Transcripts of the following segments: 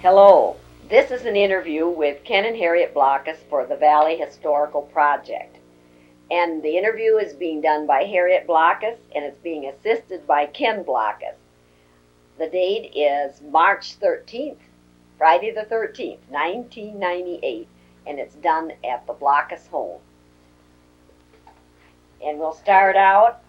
Hello, this is an interview with Ken and Harriet Blockhus for the Valley Historical Project. And the interview is being done by Harriet Blockhus and it's being assisted by Ken Blockhus. The date is March 13th, Friday the 13th, 1998, and it's done at the Blockhus home. And we'll start out,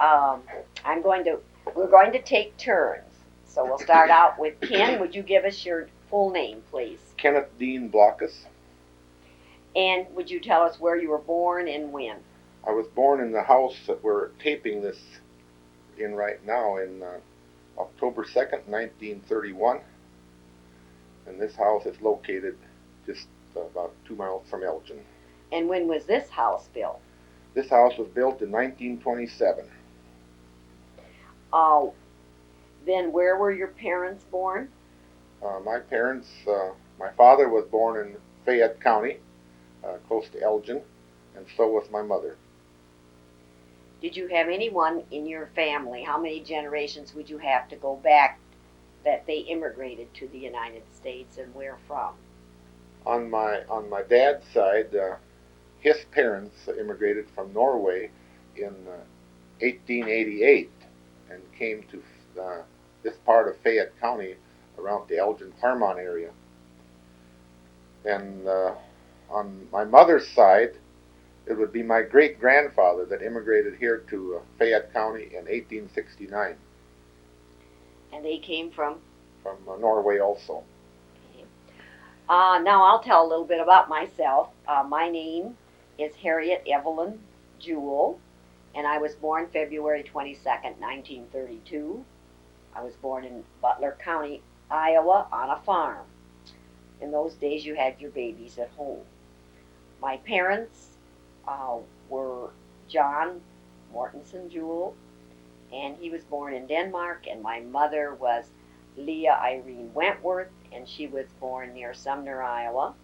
we're going to take turns. So we'll start out with Ken. Would you give us your full name, please? Kenneth Dean Blockhus. And would you tell us where you were born and when? I was born in the house that we're taping this in right now in October 2nd, 1931. And this house is located just about 2 miles from Elgin. And when was this house built? This house was built in 1927. Then where were your parents born? My father was born in Fayette County, close to Elgin, and so was my mother. Did you have anyone in your family? How many generations would you have to go back that they immigrated to the United States, and where from? On my dad's side, his parents immigrated from Norway in 1888 and came to this part of Fayette County around the Elgin, Claremont area. And on my mother's side, it would be my great-grandfather that immigrated here to Fayette County in 1869. And they came from? From Norway also. Okay. Now I'll tell a little bit about myself. My name is Harriet Evelyn Jewell, and I was born February 22nd, 1932. I was born in Butler County, Iowa, on a farm. In those days, you had your babies at home. My parents were John Mortensen Jewell, and he was born in Denmark, and my mother was Leah Irene Wentworth, and she was born near Sumner, Iowa.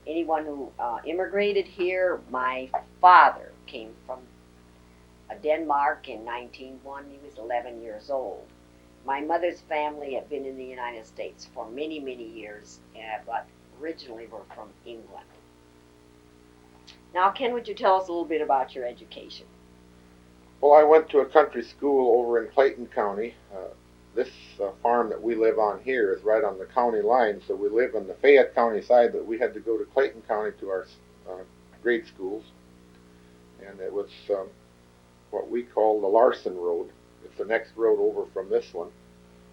Anyone who immigrated here, my father came from Denmark in 1901. He was 11 years old. My mother's family had been in the United States for many, many years, but originally were from England. Now, Ken, would you tell us a little bit about your education? Well, I went to a country school over in Clayton County. This farm that we live on here is right on the county line, so we live on the Fayette County side, but we had to go to Clayton County to our grade schools. And it was what we call the Larson Road. It's the next road over from this one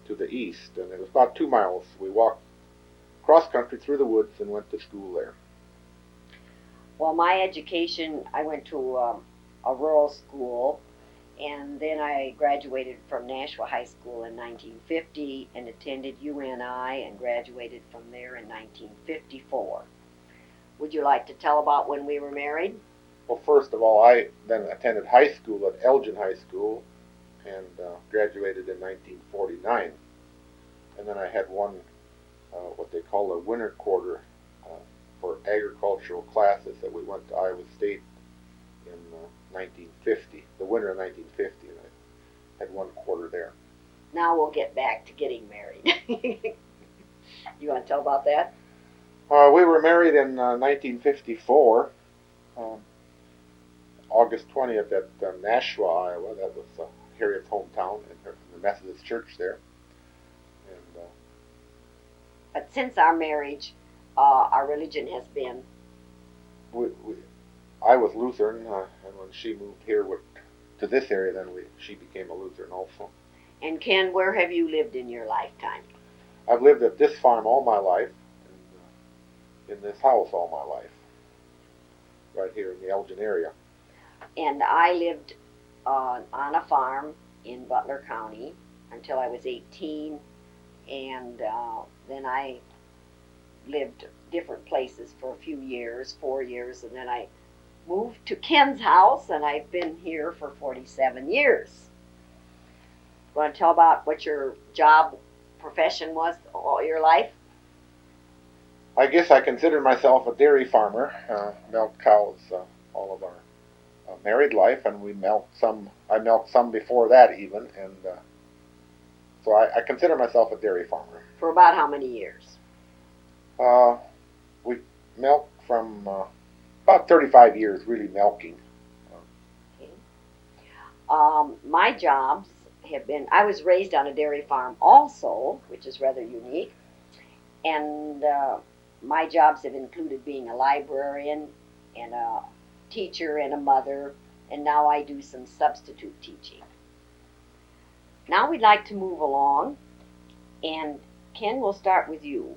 to the east, and it was about 2 miles. We walked cross-country through the woods and went to school there. Well, my education, I went to a rural school, and then I graduated from Nashua High School in 1950 and attended UNI and graduated from there in 1954. Would you like to tell about when we were married? Well, first of all, I then attended high school at Elgin High School and graduated in 1949. And then I had one, what they call a winter quarter for agricultural classes that we went to Iowa State in 1950, the winter of 1950, and I had one quarter there. Now we'll get back to getting married. You want to tell about that? We were married in 1954. August 20th at Nashua, Iowa. That was Harriet's hometown and the Methodist church there. And but since our marriage, our religion has been? I was Lutheran, and when she moved here to this area, then she became a Lutheran also. And Ken, where have you lived in your lifetime? I've lived at this farm all my life, and in this house all my life, right here in the Elgin area. And I lived on a farm in Butler County until I was 18, and then I lived different places for a few years, 4 years, and then I moved to Ken's house, and I've been here for 47 years. You want to tell about what your job profession was all your life? I guess I consider myself a dairy farmer. Milked cows all of our married life, and we milked some. I milked some before that even, and so I consider myself a dairy farmer. For about how many years? We milked from about 35 years, really milking. Okay. My jobs have been, I was raised on a dairy farm also, which is rather unique, and my jobs have included being a librarian and a teacher and a mother, and now I do some substitute teaching. Now we'd like to move along, and Ken, we'll start with you.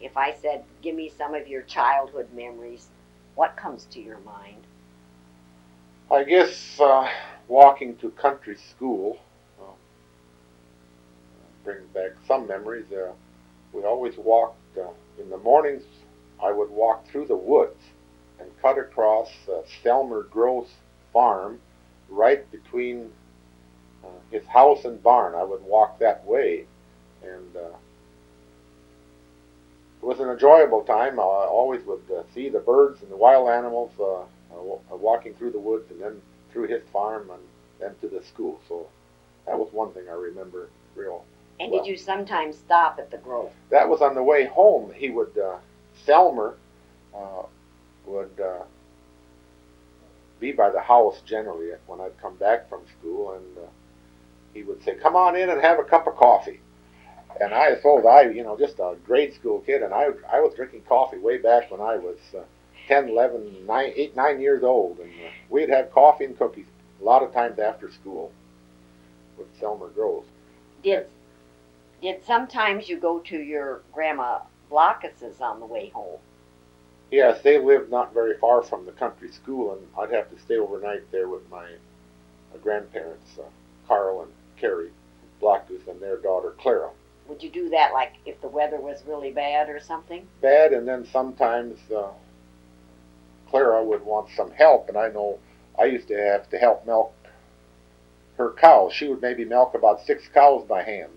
If I said, give me some of your childhood memories, what comes to your mind? I guess walking to country school brings back some memories. We always walked in the mornings. I would walk through the woods and cut across Selmer Gross farm right between his house and barn. I would walk that way, and it was an enjoyable time. I always would see the birds and the wild animals walking through the woods and then through his farm and then to the school. So that was one thing I remember real And well. did you sometimes stop at the grove? That was on the way home. He would, Selmer would be by the house generally when I'd come back from school, and he would say, come on in and have a cup of coffee. And I suppose just a grade school kid, and I was drinking coffee way back when I was 10, 11, 9 years old, and we'd have coffee and cookies a lot of times after school with Selmer Groves. Did sometimes you go to your grandma Blockhus's on the way home? Yes, they lived not very far from the country school, and I'd have to stay overnight there with my grandparents, Carl and Carrie Blockhus, and their daughter Clara. Would you do that like if the weather was really bad or something? Bad, and then sometimes Clara would want some help, and I know I used to have to help milk her cows. She would maybe milk about 6 cows by hand,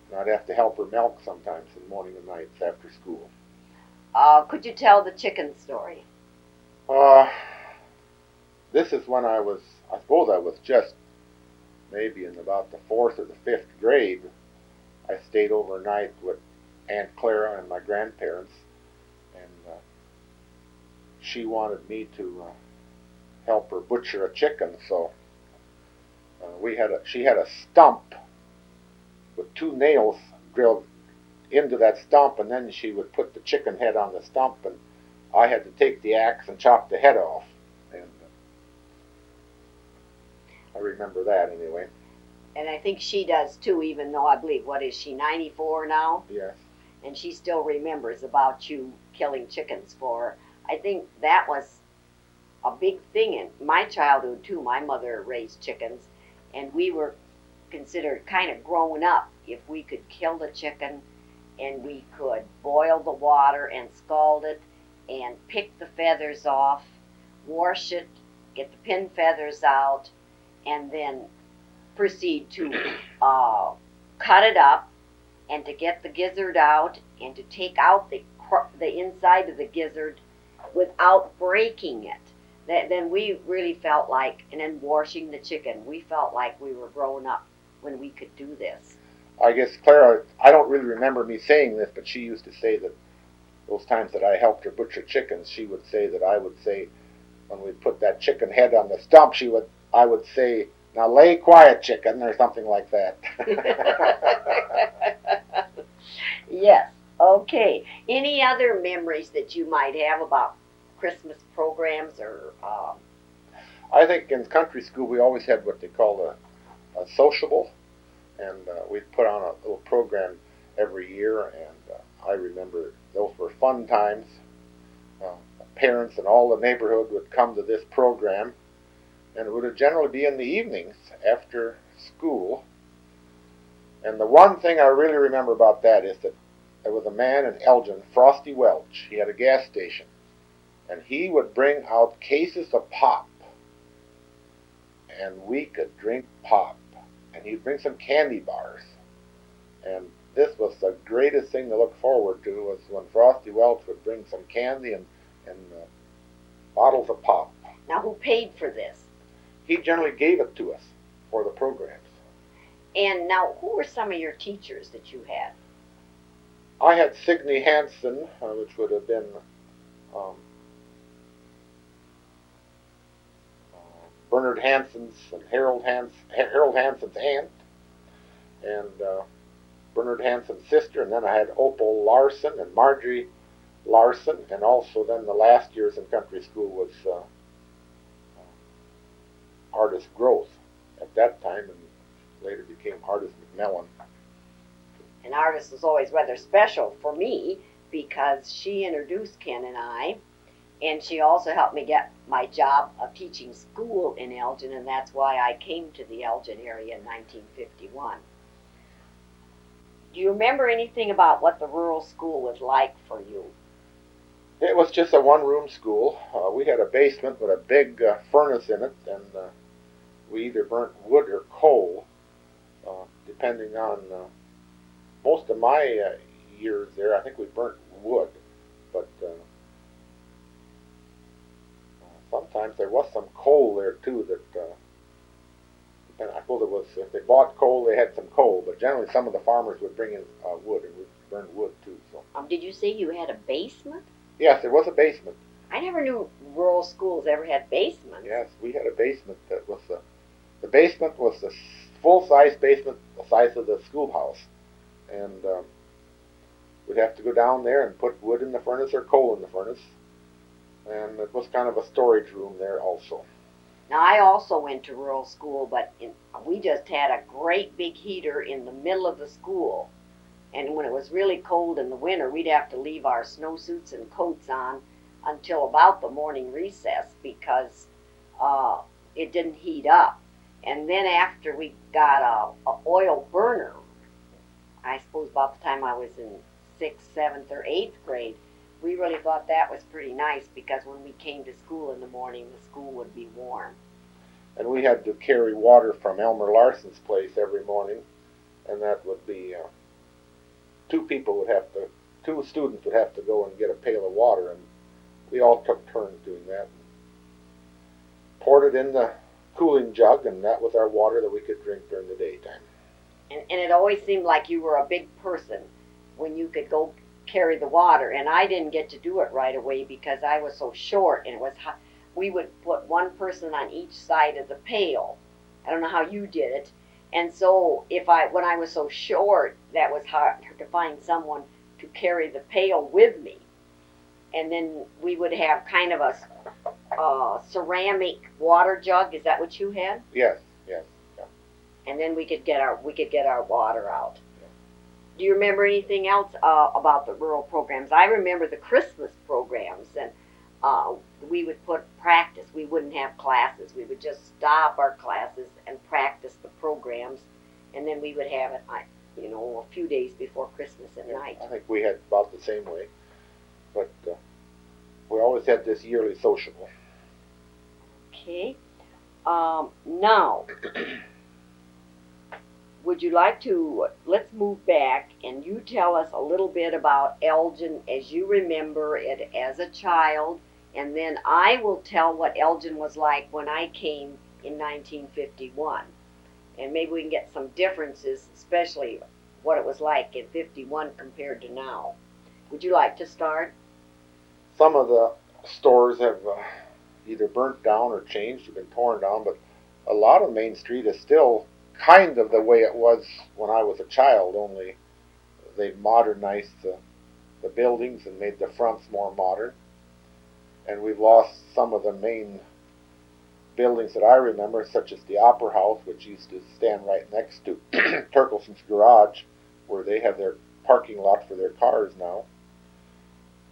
and I'd have to help her milk sometimes in the morning and nights after school. Could you tell the chicken story? This is when I suppose I was just maybe in about the 4th or the 5th grade. I stayed overnight with Aunt Clara and my grandparents, and she wanted me to help her butcher a chicken, so she had a stump with 2 nails drilled into that stump, and then she would put the chicken head on the stump, and I had to take the axe and chop the head off. And I remember that anyway. And I think she does too, even though I believe, what is she, 94 now? Yes. And she still remembers about you killing chickens for her. I think that was a big thing in my childhood too. My mother raised chickens, and we were considered kind of grown up if we could kill the chicken, and we could boil the water and scald it and pick the feathers off, wash it, get the pin feathers out, and then proceed to cut it up and to get the gizzard out and to take out the inside of the gizzard without breaking it. Then we really felt like, and then washing the chicken, we felt like we were grown up when we could do this. I guess Clara, I don't really remember me saying this, but she used to say that those times that I helped her butcher chickens, she would say that I would say, when we put that chicken head on the stump, I would say, now lay quiet, chicken, or something like that. Yes, okay. Any other memories that you might have about Christmas programs or... I think in country school we always had what they called a sociable, and we'd put on a little program every year, and I remember those were fun times. Parents and all the neighborhood would come to this program, and it would generally be in the evenings after school. And the one thing I really remember about that is that there was a man in Elgin, Frosty Welch. He had a gas station, and he would bring out cases of pop, and we could drink pop. And he'd bring some candy bars, and this was the greatest thing to look forward to, was when Frosty Welch would bring some candy and bottles of pop. Now, who paid for this? He generally gave it to us for the programs. And now, who were some of your teachers that you had? I had Signe Hansen, which would have been um, Bernard Hansen's and Harold Hansen's aunt, and Bernard Hansen's sister, and then I had Opal Larson and Marjorie Larson, and also then the last years in country school was Artist Growth at that time, and later became Artist McMillan. And Artist was always rather special for me because she introduced Ken and I, and she also helped me get my job of teaching school in Elgin, and that's why I came to the Elgin area in 1951. Do you remember anything about what the rural school was like for you? It was just a one-room school. We had a basement with a big furnace in it, and we either burnt wood or coal, depending on most of my years there. I think we burnt wood, but sometimes there was some coal there too. And I suppose it was, if they bought coal, they had some coal, but generally some of the farmers would bring in wood, and we burned wood too. So. Did you say you had a basement? Yes, there was a basement. I never knew rural schools ever had basements. Yes, we had a basement that was the basement was the full-size basement, the size of the schoolhouse, and we'd have to go down there and put wood in the furnace or coal in the furnace, and it was kind of a storage room there also. Now, I also went to rural school, but we just had a great big heater in the middle of the school. And when it was really cold in the winter, we'd have to leave our snowsuits and coats on until about the morning recess because it didn't heat up. And then after we got a oil burner, I suppose about the time I was in 6th, 7th, or 8th grade, we really thought that was pretty nice because when we came to school in the morning, the school would be warm. And we had to carry water from Elmer Larson's place every morning, and that would be two students would have to go and get a pail of water, and we all took turns doing that. Poured it in the cooling jug, and that was our water that we could drink during the daytime. And it always seemed like you were a big person when you could go carry the water, and I didn't get to do it right away because I was so short, and we would put one person on each side of the pail. I don't know how you did it. And so when I was so short, that was hard to find someone to carry the pail with me. And then we would have kind of a ceramic water jug. Is that what you had? Yes, yes. Yeah. And then we could get our water out. Yeah. Do you remember anything else about the rural programs? I remember the Christmas programs, and we would put practice. We wouldn't have classes. We would just stop our classes and practice the programs, and then we would have it, a few days before Christmas at night. I think we had about the same way, but we always had this yearly sociable. Okay. Now, would you like to, let's move back, and you tell us a little bit about Elgin as you remember it as a child, and then I will tell what Elgin was like when I came in 1951. And maybe we can get some differences, especially what it was like in 51 compared to now. Would you like to start? Some of the stores have either burnt down or changed or been torn down, but a lot of Main Street is still kind of the way it was when I was a child, only they've modernized the buildings and made the fronts more modern. And we've lost some of the main buildings that I remember, such as the Opera House, which used to stand right next to Turkelson's Garage, where they have their parking lot for their cars now.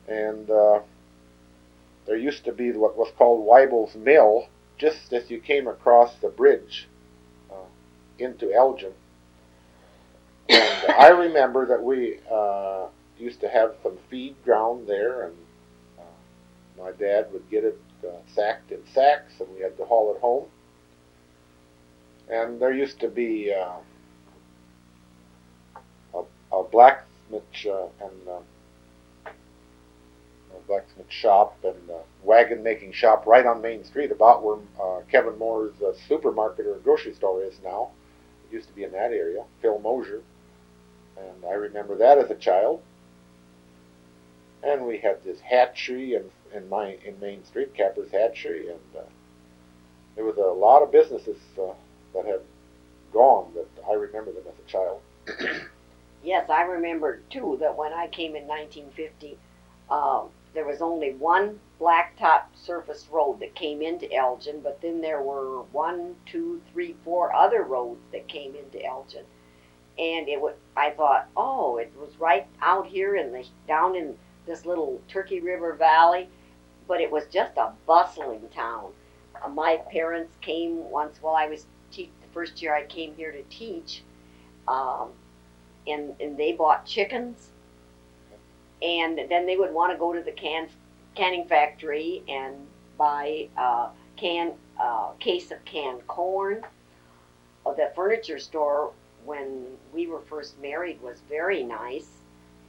And there used to be what was called Weibel's Mill, just as you came across the bridge into Elgin. And I remember that we used to have some feed ground there, and my dad would get it sacked in sacks, and we had to haul it home. And there used to be a blacksmith blacksmith shop and wagon making shop right on Main Street, about where Kevin Moore's supermarket or grocery store is now. It used to be in that area, Phil Mosier, and I remember that as a child. And we had this hatchery in Main Street, Capper's Hatchery, and there was a lot of businesses that had gone that I remember them as a child. Yes, I remember too that when I came in 1950, there was only one blacktop surface road that came into Elgin, but then there were one, two, three, four other roads that came into Elgin. And I thought, oh, it was right out here down in this little Turkey River Valley, but it was just a bustling town. My parents came once while I was the first year I came here to teach, um, and they bought chickens, and then they would want to go to the canning factory and buy a case of canned corn. The furniture store when we were first married was very nice,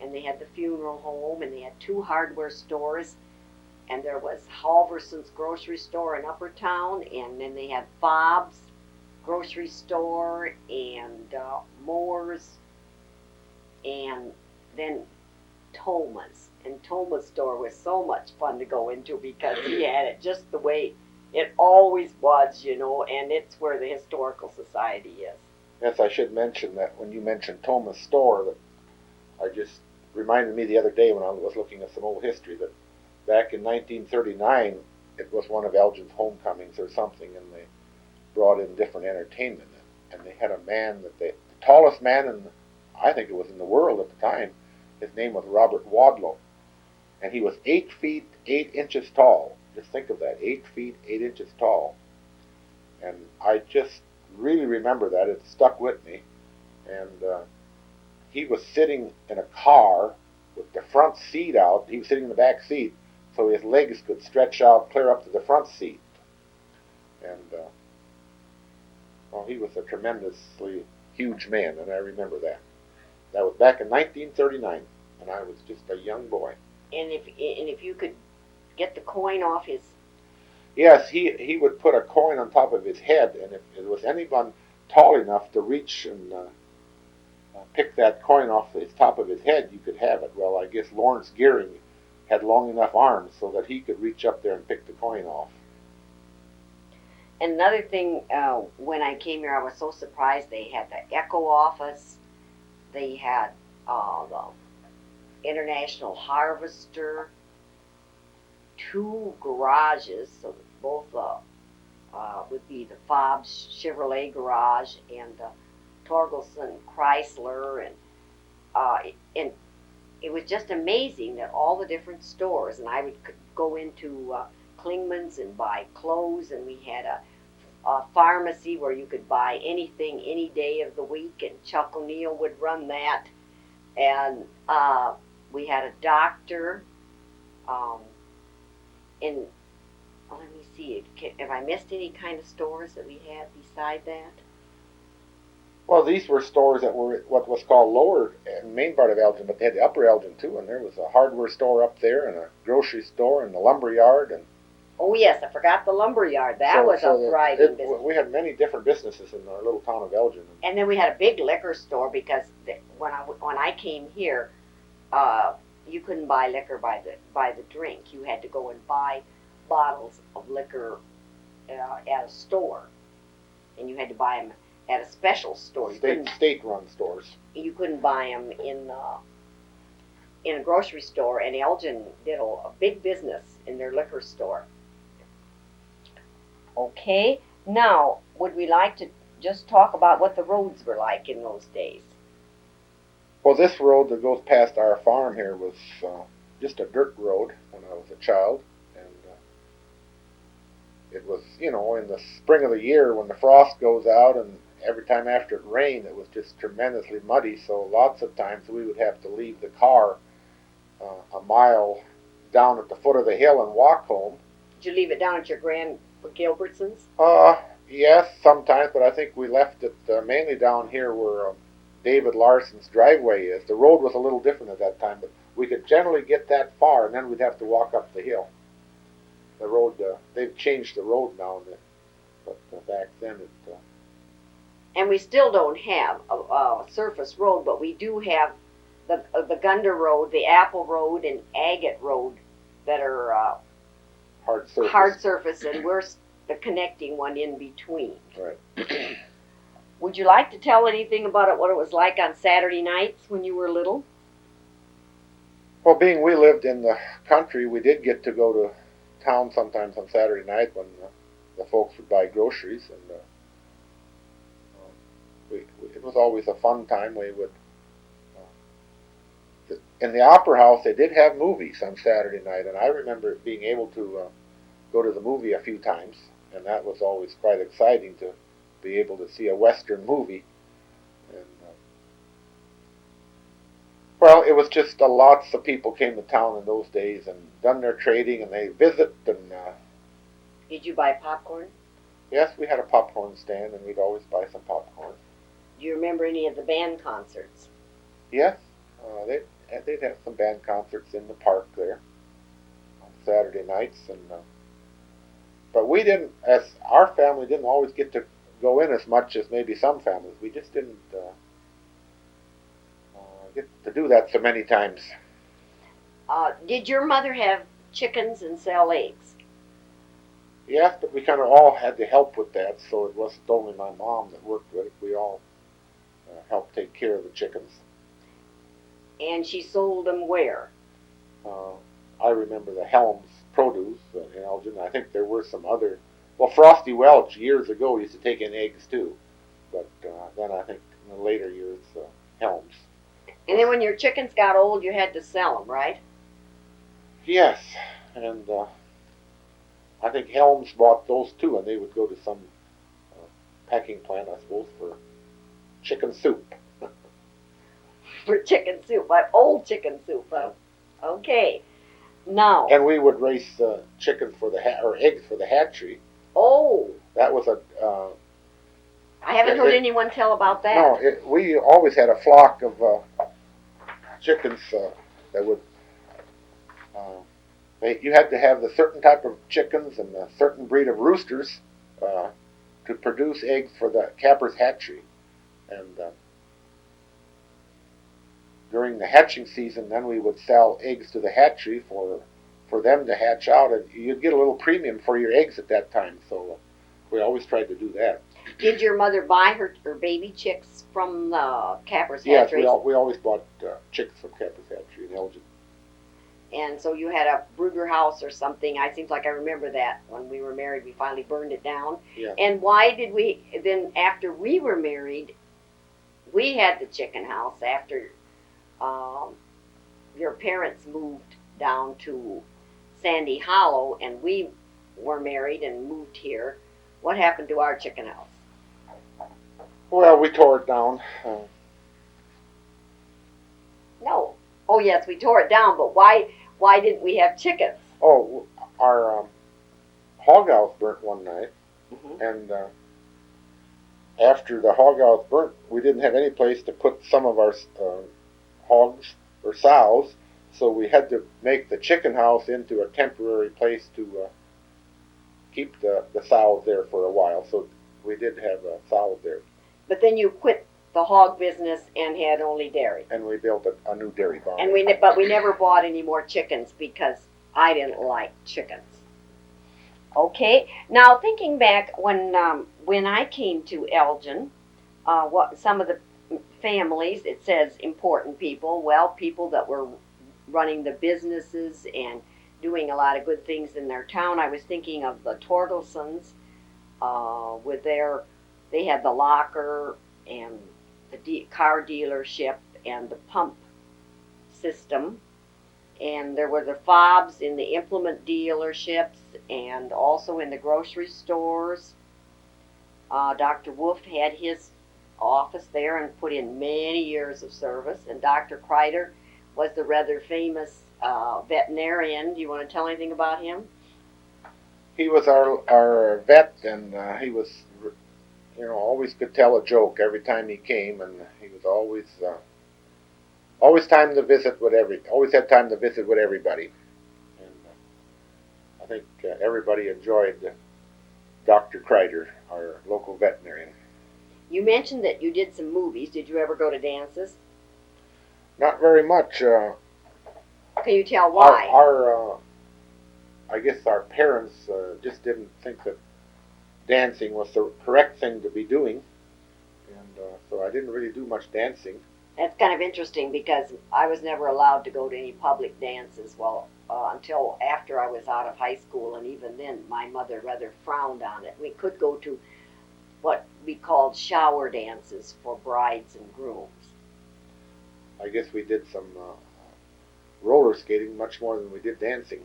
and they had the funeral home, and they had two hardware stores, and there was Halverson's grocery store in Upper Town, and then they had Bob's grocery store, and Moore's, and then Toma's. And Toma's store was so much fun to go into because he had it just the way it always was, and it's where the Historical Society is. Yes, I should mention that when you mentioned Toma's store, that I just reminded me the other day when I was looking at some old history that back in 1939 it was one of Elgin's homecomings or something, and they brought in different entertainment, and they had a man the tallest man I think it was in the world at the time. His name was Robert Wadlow, and he was 8 feet 8 inches tall. Just think of that, 8 feet 8 inches tall. And I just really remember that. It stuck with me. And he was sitting in a car with the front seat out. He was sitting in the back seat, so his legs could stretch out clear up to the front seat. And well, he was a tremendously huge man, and I remember that. That was back in 1939, and I was just a young boy. And if you could get the coin off his... Yes, he would put a coin on top of his head, and if there was anyone tall enough to reach and pick that coin off the top of his head, you could have it. Well, I guess Lawrence Gearing had long enough arms so that he could reach up there and pick the coin off. And another thing, when I came here, I was so surprised. They had the Echo office. They had the International Harvester, 2 garages, so both would be the Fobbs Chevrolet garage and the Torgelson Chrysler, and it was just amazing that all the different stores, and I would go into Klingman's and buy clothes, and we had a pharmacy where you could buy anything any day of the week, and Chuck O'Neill would run that, and we had a doctor, and let me see, have I missed any kind of stores that we had beside that? Well, these were stores that were what was called lower and main part of Elgin, but they had the upper Elgin too, and there was a hardware store up there, and a grocery store, and a lumber yard, and oh yes, I forgot the lumber yard. That was a thriving business. We had many different businesses in our little town of Elgin. And then we had a big liquor store because when I came here, you couldn't buy liquor by the drink. You had to go and buy bottles of liquor at a store, and you had to buy them at a special store. State-run stores. You couldn't buy them in a grocery store, and Elgin did a big business in their liquor store. Okay, now would we like to just talk about what the roads were like in those days? Well, this road that goes past our farm here was just a dirt road when I was a child, and it was, in the spring of the year when the frost goes out, and every time after it rained, it was just tremendously muddy, so lots of times we would have to leave the car a mile down at the foot of the hill and walk home. Did you leave it down at your Grand Gilbertson's? Yes, sometimes, but I think we left it mainly down here where David Larson's driveway is. The road was a little different at that time, but we could generally get that far, and then we'd have to walk up the hill. The road, they've changed the road now, but back then it... And we still don't have a surface road, but we do have the Gunder Road, the Apple Road, and Agate Road that are hard surface, and we're the connecting one in between. Right. Would you like to tell anything about it, what it was like on Saturday nights when you were little? Well, being we lived in the country, we did get to go to town sometimes on Saturday night when the folks would buy groceries, and it was always a fun time. We would in the Opera House, they did have movies on Saturday night, and I remember being able to go to the movie a few times, and that was always quite exciting to be able to see a Western movie. And well, it was just lots of people came to town in those days and done their trading, and they visit. And did you buy popcorn? Yes, we had a popcorn stand, and we'd always buy some popcorn. Do you remember any of the band concerts? Yes, they'd have some band concerts in the park there on Saturday nights, and but we didn't, as our family didn't always get to go in as much as maybe some families. We just didn't get to do that so many times. Did your mother have chickens and sell eggs? Yes, but we kind of all had to help with that, so it wasn't only my mom that worked with it. We all helped take care of the chickens. And she sold them where? I remember the Helms Produce in Elgin. I think there were some other. Well, Frosty Welch years ago used to take in eggs too, but then I think in the later years, Helms. And then when your chickens got old, you had to sell them, right? Yes, and I think Helms bought those too, and they would go to some packing plant, I suppose, for chicken soup. For chicken soup, like old chicken soup. Huh? Okay. Now. And we would raise chickens for or eggs for the hatchery. Oh. That was I haven't heard anyone tell about that. No, we always had a flock of chickens that would. You had to have the certain type of chickens and a certain breed of roosters to produce eggs for the capper's hatchery, and during the hatching season, then we would sell eggs to the hatchery for them to hatch out, and you'd get a little premium for your eggs at that time. So we always tried to do that. Did your mother buy her baby chicks from the capper's hatchery? Yes, we always bought chicks from capper's hatchery in Elgin. And so you had a brooder house or something. I seems like I remember that when we were married. We finally burned it down. Yeah. And why did we then? After we were married, we had the chicken house after your parents moved down to Sandy Hollow, and we were married and moved here. What happened to our chicken house? Well, we tore it down. No. Oh, yes, we tore it down, but why didn't we have chickens? Oh, our hog house burnt one night, and after the hog house burnt, we didn't have any place to put some of our hogs or sows, so we had to make the chicken house into a temporary place to keep the sows there for a while. So we did have sows there. But then you quit the hog business and had only dairy. And we built a new dairy barn. And but we never bought any more chickens because I didn't like chickens. Okay, now thinking back when I came to Elgin, what some of the families, it says important people, well, people that were running the businesses and doing a lot of good things in their town. I was thinking of the Torgelsons with they had the locker and the car dealership and the pump system, and there were the fobs in the implement dealerships and also in the grocery stores. Dr. Wolf had his office there and put in many years of service, and Dr. Kreider was the rather famous veterinarian. Do you want to tell anything about him? He was our vet, and he was, always could tell a joke every time he came, and he was always time to visit with always had time to visit with everybody. And I think everybody enjoyed Dr. Kreider, our local veterinarian. You mentioned that you did some movies. Did you ever go to dances? Not very much. Can you tell why? I guess our parents just didn't think that dancing was the correct thing to be doing, and so I didn't really do much dancing. That's kind of interesting because I was never allowed to go to any public dances, until after I was out of high school, and even then my mother rather frowned on it. We could go to what we called shower dances for brides and grooms. I guess we did some roller skating much more than we did dancing.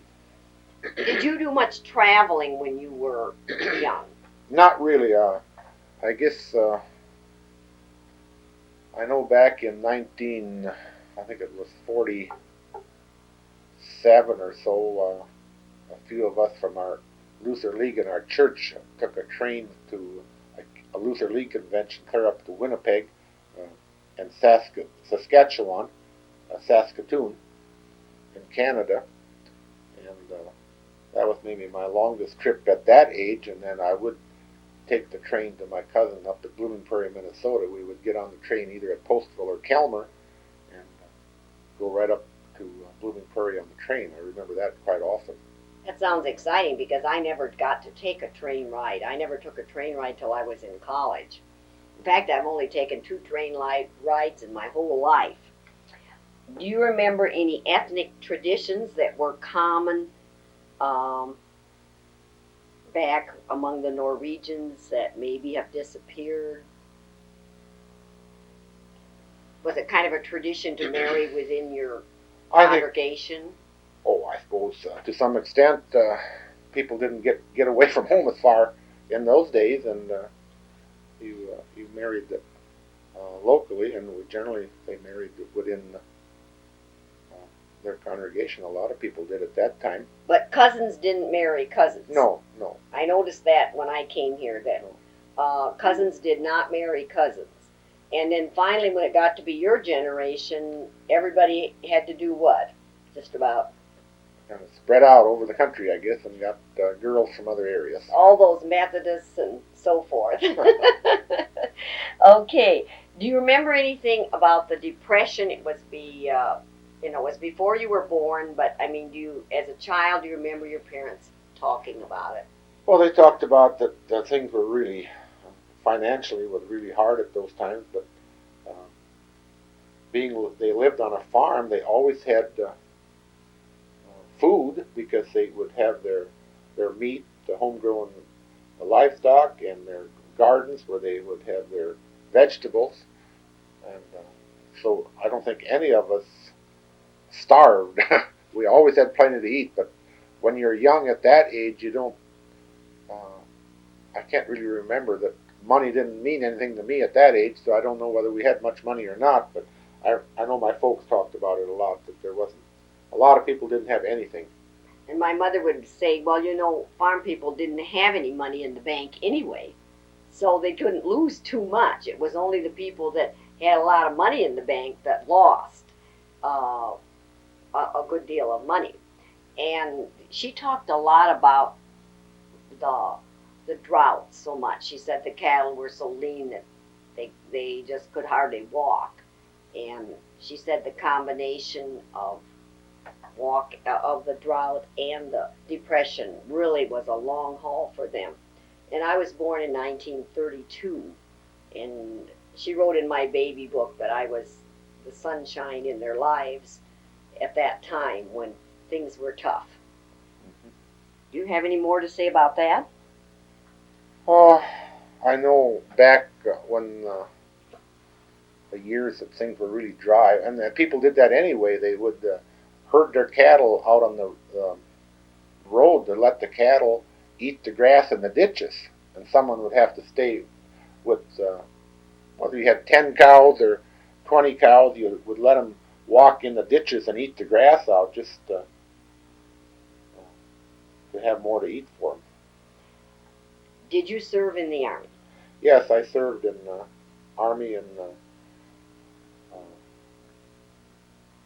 Did you do much traveling when you were young? Not really. I guess I know back in I think it was 47 or so, a few of us from our Luther League in our church took a train to a Luther League convention clear up to Winnipeg and Saskatchewan, Saskatoon in Canada, and that was maybe my longest trip at that age. And then I would take the train to my cousin up to Blooming Prairie, Minnesota. We would get on the train either at Postville or Kelmer and go right up to Blooming Prairie on the train. I remember that quite often. That sounds exciting because I never got to take a train ride. I never took a train ride till I was in college. In fact, I've only taken 2 train rides in my whole life. Do you remember any ethnic traditions that were common back among the Norwegians that maybe have disappeared? Was it kind of a tradition to marry within your congregation? I suppose to some extent people didn't get away from home as far in those days, and you married locally, and they married within their congregation. A lot of people did at that time. But cousins didn't marry cousins. No. I noticed that when I came here, that cousins did not marry cousins. And then finally, when it got to be your generation, everybody had to do what? Just about. Kind of spread out over the country, I guess, and got girls from other areas. All those Methodists and so forth. Okay. Do you remember anything about the Depression? It was it was before you were born, but I mean, as a child, do you remember your parents talking about it? Well, they talked about that things were really, financially, was really hard at those times, but they lived on a farm, they always had food because they would have their meat, the homegrown livestock, and their gardens where they would have their vegetables, and so I don't think any of us starved. We always had plenty to eat, but when you're young at that age, you don't. I can't really remember that money didn't mean anything to me at that age, so I don't know whether we had much money or not. But I know my folks talked about it a lot, that there wasn't. A lot of people didn't have anything. And my mother would say, well, farm people didn't have any money in the bank anyway, so they couldn't lose too much. It was only the people that had a lot of money in the bank that lost a good deal of money. And she talked a lot about the drought so much. She said the cattle were so lean that they just could hardly walk. And she said the combination of the drought and the Depression really was a long haul for them. And I was born in 1932, and she wrote in my baby book that I was the sunshine in their lives at that time when things were tough. Mm-hmm. Do you have any more to say about that? I know back when the years that things were really dry, and people did that anyway. They would herd their cattle out on the road to let the cattle eat the grass in the ditches, and someone would have to stay with, whether you had 10 cows or 20 cows, you would let them walk in the ditches and eat the grass out just to have more to eat for them. Did you serve in the Army? Yes, I served in the Army in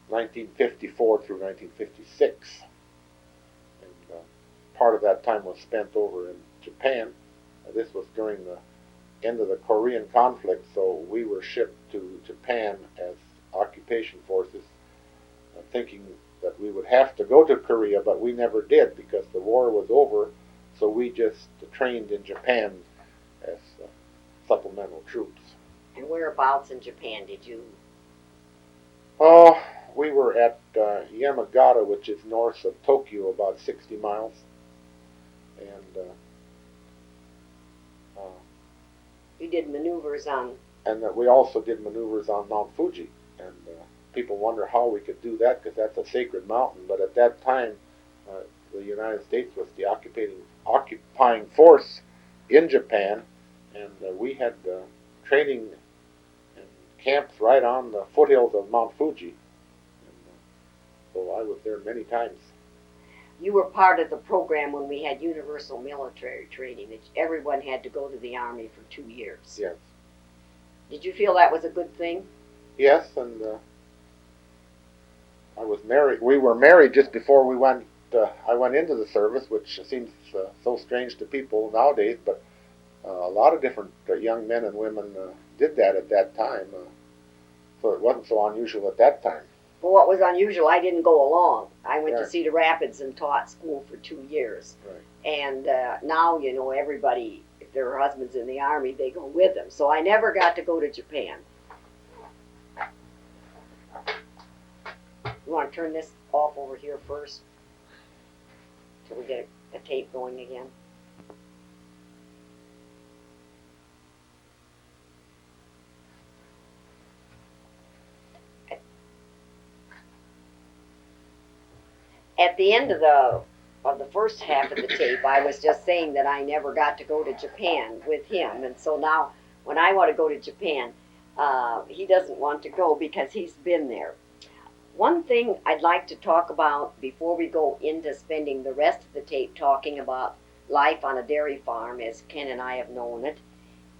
1954 through 1956. And part of that time was spent over in Japan. This was during the end of the Korean conflict, so we were shipped to Japan as occupation forces, thinking that we would have to go to Korea, but we never did because the war was over, so we just trained in Japan as supplemental troops. And whereabouts in Japan did you? Oh, we were at Yamagata, which is north of Tokyo, about 60 miles. And You did maneuvers on. and we also did maneuvers on Mount Fuji. And people wonder how we could do that because that's a sacred mountain. But at that time, the United States was the occupying force in Japan, and we had training and camps right on the foothills of Mount Fuji. And, so I was there many times. You were part of the program when we had universal military training, that everyone had to go to the Army for 2 years. Yes. Did you feel that was a good thing? Yes, and I was married. We were married just before we went. I went into the service, which seems so strange to people nowadays, but a lot of different young men and women did that at that time, so it wasn't so unusual at that time. But what was unusual, I didn't go along. I went Right. to Cedar Rapids and taught school for 2 years. Right. And now, everybody, if their husband's in the Army, they go with them. So I never got to go to Japan. You want to turn this off over here first? Till we get the tape going again? At the end of the first half of the tape, I was just saying that I never got to go to Japan with him, and so now when I want to go to Japan, he doesn't want to go because he's been there. One thing I'd like to talk about before we go into spending the rest of the tape talking about life on a dairy farm, as Ken and I have known it,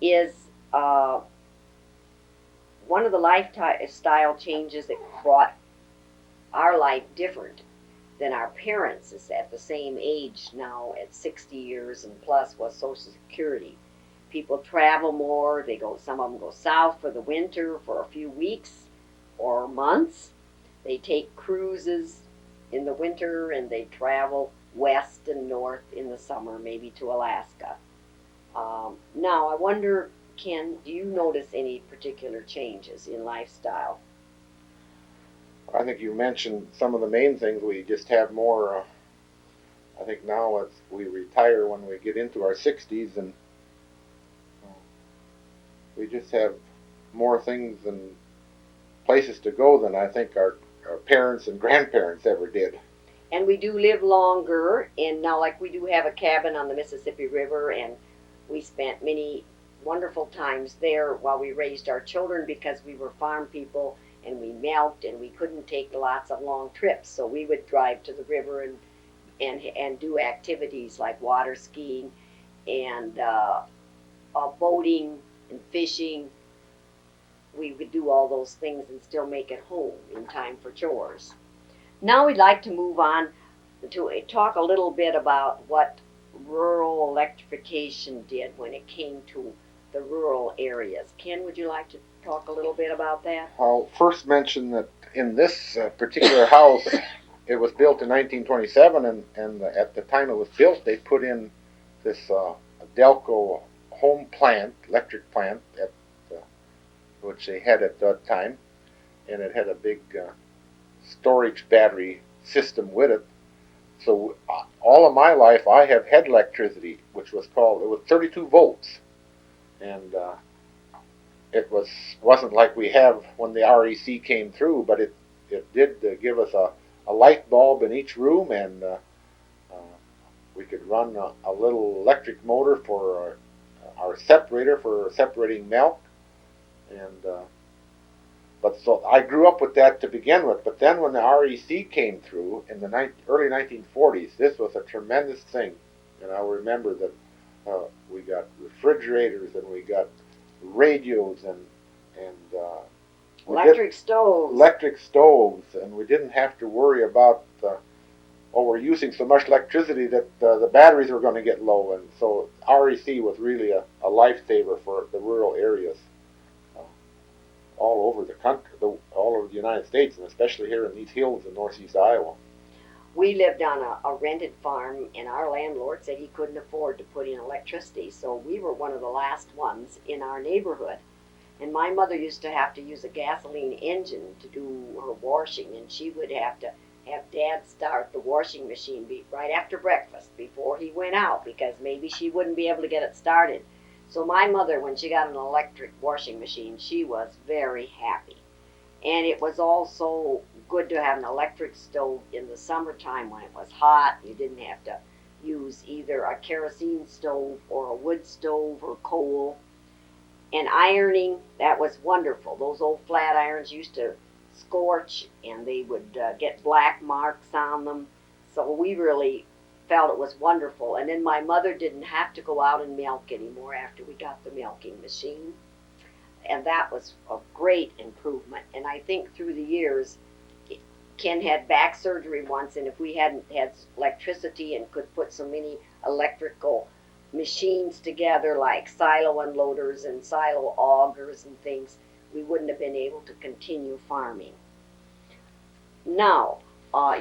is one of the lifestyle changes that brought our life different than our parents is at the same age now at 60 years and plus was Social Security. People travel more. Some of them go south for the winter for a few weeks or months. They take cruises in the winter and they travel west and north in the summer, maybe to Alaska. Now, I wonder, Ken, do you notice any particular changes in lifestyle? I think you mentioned some of the main things. We just have more. I think now as we retire when we get into our 60s, and we just have more things and places to go than I think our parents and grandparents ever did. And we do live longer, and now like we do have a cabin on the Mississippi River, and we spent many wonderful times there while we raised our children because we were farm people and we milked and we couldn't take lots of long trips, so we would drive to the river and do activities like water skiing and boating and fishing. We would do all those things and still make it home in time for chores. Now we'd like to move on to talk a little bit about what rural electrification did when it came to the rural areas. Ken, would you like to talk a little bit about that? I'll first mention that in this particular house, it was built in 1927, and at the time it was built, they put in this Delco home plant, electric plant, which they had at that time, and it had a big storage battery system with it. So all of my life, I have had electricity, which was 32 volts, and it wasn't like we have when the REC came through, but it did give us a light bulb in each room, and we could run a little electric motor for our separator for separating milk, and but so I grew up with that to begin with. But then when the REC came through in the early 1940s, this was a tremendous thing, and I remember that we got refrigerators and we got radios and Electric stoves, and we didn't have to worry about we're using so much electricity that the batteries were going to get low, and so REC was really a lifesaver for the rural areas. all over the country, all over the United States, and especially here in these hills in northeast Iowa. We lived on a rented farm, and our landlord said he couldn't afford to put in electricity, so we were one of the last ones in our neighborhood. And my mother used to have to use a gasoline engine to do her washing, and she would have to have Dad start the washing machine right after breakfast before he went out, because maybe she wouldn't be able to get it started. So my mother, when she got an electric washing machine, she was very happy. And it was also good to have an electric stove in the summertime when it was hot. You didn't have to use either a kerosene stove or a wood stove or coal. And ironing, that was wonderful. Those old flat irons used to scorch, and they would get black marks on them. So we really felt it was wonderful. And then my mother didn't have to go out and milk anymore after we got the milking machine. And that was a great improvement. And I think through the years, Ken had back surgery once, and if we hadn't had electricity and could put so many electrical machines together like silo unloaders and silo augers and things, we wouldn't have been able to continue farming. Now,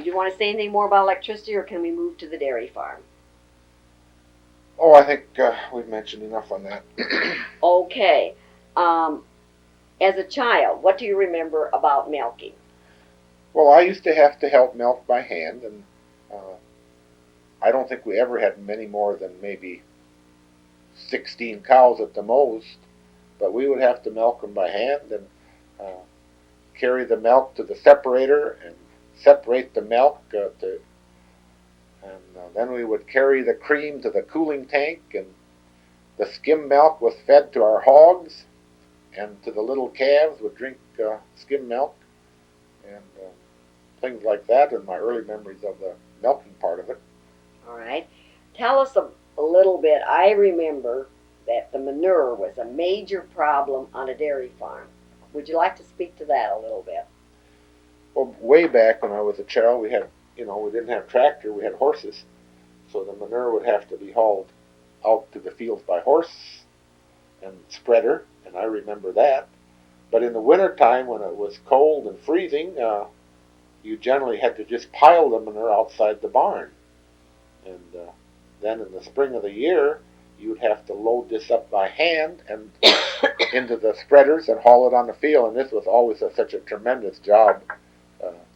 you want to say anything more about electricity, or can we move to the dairy farm? Oh, I think we've mentioned enough on that. Okay. As a child, what do you remember about milking? Well, I used to have to help milk by hand, and I don't think we ever had many more than maybe 16 cows at the most, but we would have to milk them by hand and carry the milk to the separator and separate the milk then we would carry the cream to the cooling tank, and the skim milk was fed to our hogs, and to the little calves would drink skim milk, and things like that, and my early memories of the milking part of it. All right. Tell us a little bit. I remember that the manure was a major problem on a dairy farm. Would you like to speak to that a little bit? Well, way back when I was a child, we didn't have tractor, we had horses, so the manure would have to be hauled out to the fields by horse and spreader, and I remember that. But in the wintertime, when it was cold and freezing, you generally had to just pile the manure outside the barn. And then in the spring of the year, you would have to load this up by hand and into the spreaders and haul it on the field. And this was always such a tremendous job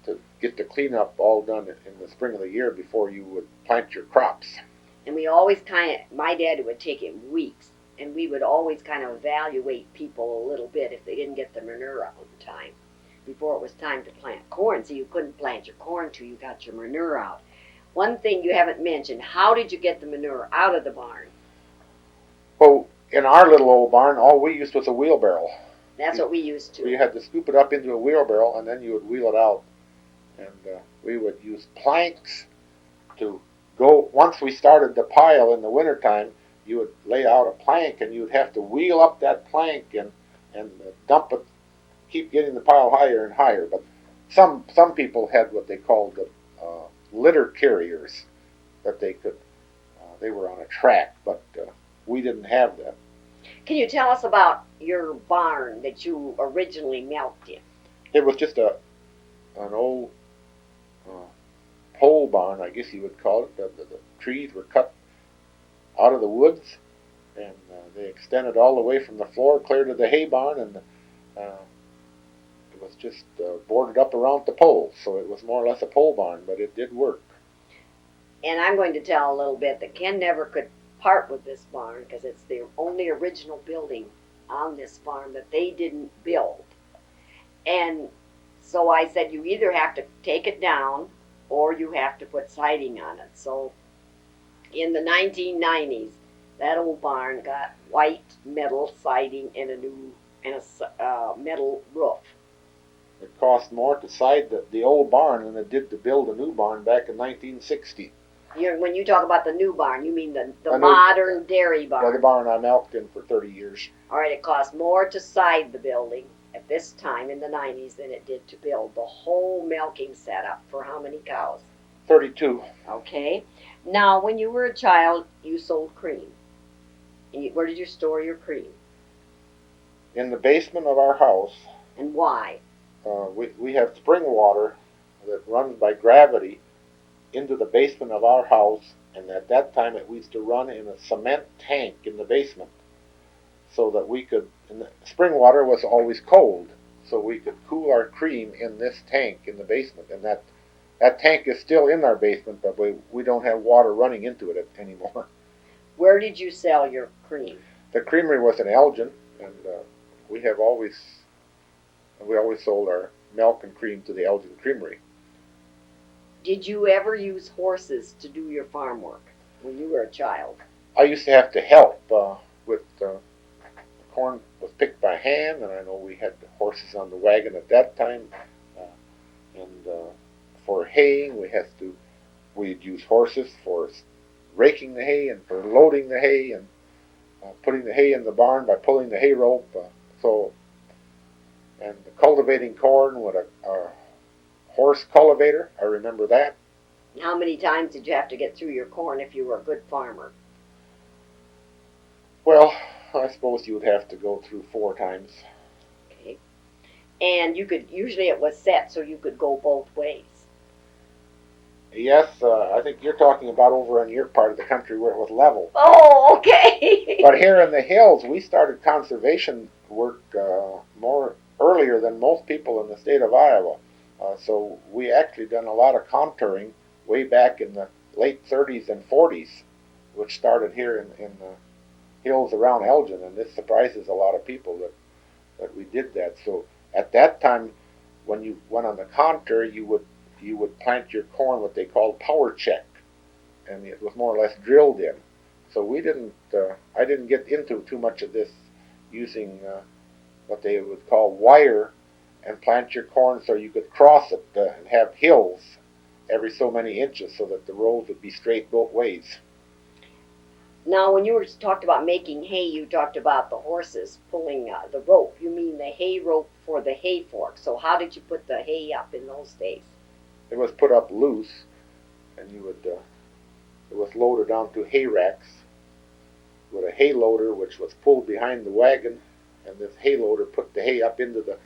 to get the cleanup all done in the spring of the year before you would plant your crops. And we always my dad would take it weeks, and we would always kind of evaluate people a little bit if they didn't get the manure out in time before it was time to plant corn. So you couldn't plant your corn till you got your manure out. One thing you haven't mentioned, how did you get the manure out of the barn? Well, in our little old barn, all we used was a wheelbarrow. That's what we used to. You had to scoop it up into a wheelbarrow, and then you would wheel it out. And we would use planks to go. Once we started the pile in the wintertime, you would lay out a plank, and you would have to wheel up that plank and dump it, keep getting the pile higher and higher. But some people had what they called the litter carriers, that they were on a track, but we didn't have that. Can you tell us about your barn that you originally milked in? It was just an old pole barn, I guess you would call it. The trees were cut out of the woods, and they extended all the way from the floor clear to the hay barn, and it was just boarded up around the poles, so it was more or less a pole barn, but it did work. And I'm going to tell a little bit that Ken never could part with this barn because it's the only original building on this farm that they didn't build. And so I said, you either have to take it down or you have to put siding on it. So in the 1990s, that old barn got white metal siding and a metal roof. It cost more to side the old barn than it did to build a new barn back in 1960. When you talk about the new barn, you mean the modern dairy barn? Yeah, the barn I milked in for 30 years. All right, it cost more to side the building at this time in the 90s than it did to build the whole milking setup for how many cows? 32. Okay. Now, when you were a child, you sold cream. Where did you store your cream? In the basement of our house, And why? We have spring water that runs by gravity into the basement of our house, and at that time it used to run in a cement tank in the basement, so that we could. And the spring water was always cold, so we could cool our cream in this tank in the basement, and that tank is still in our basement, but we don't have water running into it anymore. Where did you sell your cream? The creamery was in Elgin, and we have always we always sold our milk and cream to the Elgin Creamery. Did you ever use horses to do your farm work when you were a child? I used to have to help with the corn was picked by hand, and I know we had horses on the wagon at that time. And for haying, we'd use horses for raking the hay and for loading the hay and putting the hay in the barn by pulling the hay rope. And cultivating corn with a horse cultivator. I remember that. How many times did you have to get through your corn if you were a good farmer? Well, I suppose you would have to go through 4 times. Okay. And usually it was set so you could go both ways. Yes, I think you're talking about over in your part of the country where it was level. Oh, okay. But here in the hills, we started conservation work more earlier than most people in the state of Iowa. So we actually done a lot of contouring way back in the late 30s and 40s, which started here in the hills around Elgin, and this surprises a lot of people that we did that. So at that time, when you went on the contour, you would plant your corn what they called power check, and it was more or less drilled in. So I didn't get into too much of this using what they would call wire and plant your corn so you could cross it and have hills every so many inches so that the rows would be straight both ways. Now, when you talked about making hay, you talked about the horses pulling the rope. You mean the hay rope for the hay fork. So how did you put the hay up in those days? It was put up loose, and it was loaded onto hay racks with a hay loader, which was pulled behind the wagon, and this hay loader put the hay up into the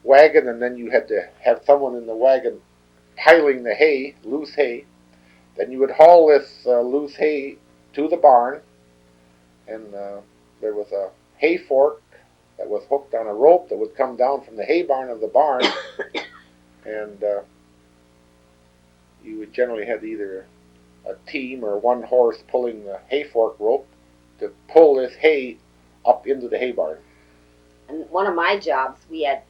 wagon, and then you had to have someone in the wagon piling the hay, loose hay. Then you would haul this loose hay to the barn, and there was a hay fork that was hooked on a rope that would come down from the hay barn of the barn, and you would generally have either a team or one horse pulling the hay fork rope to pull this hay up into the hay barn. And one of my jobs, we had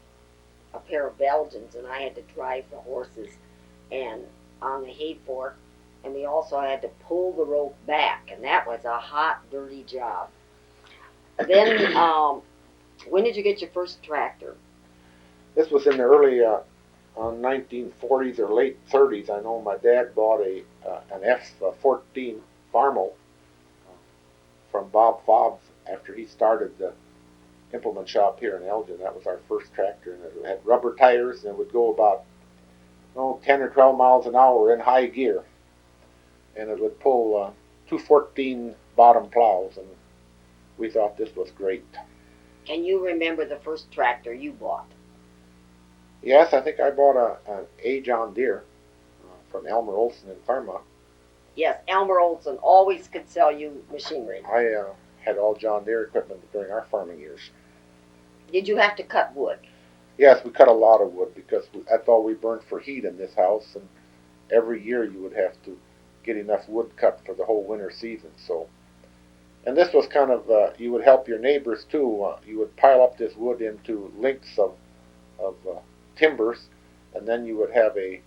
a pair of Belgians, and I had to drive the horses and on the hay fork, and we also had to pull the rope back, and that was a hot, dirty job. Then, when did you get your first tractor? This was in the early 1940s or late 30s. I know my dad bought an F-14 Farmel from Bob Fobbs after he started the implement shop here in Elgin. That was our first tractor, and it had rubber tires, and it would go about 10 or 12 miles an hour in high gear, and it would pull 214 bottom plows, and we thought this was great. Can you remember the first tractor you bought? Yes, I think I bought a John Deere from Elmer Olson in Claremont. Yes, Elmer Olson always could sell you machinery. I had all John Deere equipment during our farming years. Did you have to cut wood? Yes, we cut a lot of wood because that's all we burned for heat in this house, and every year you would have to get enough wood cut for the whole winter season. So, and this was kind of you would help your neighbors too. You would pile up this wood into lengths of timbers, and then you would have a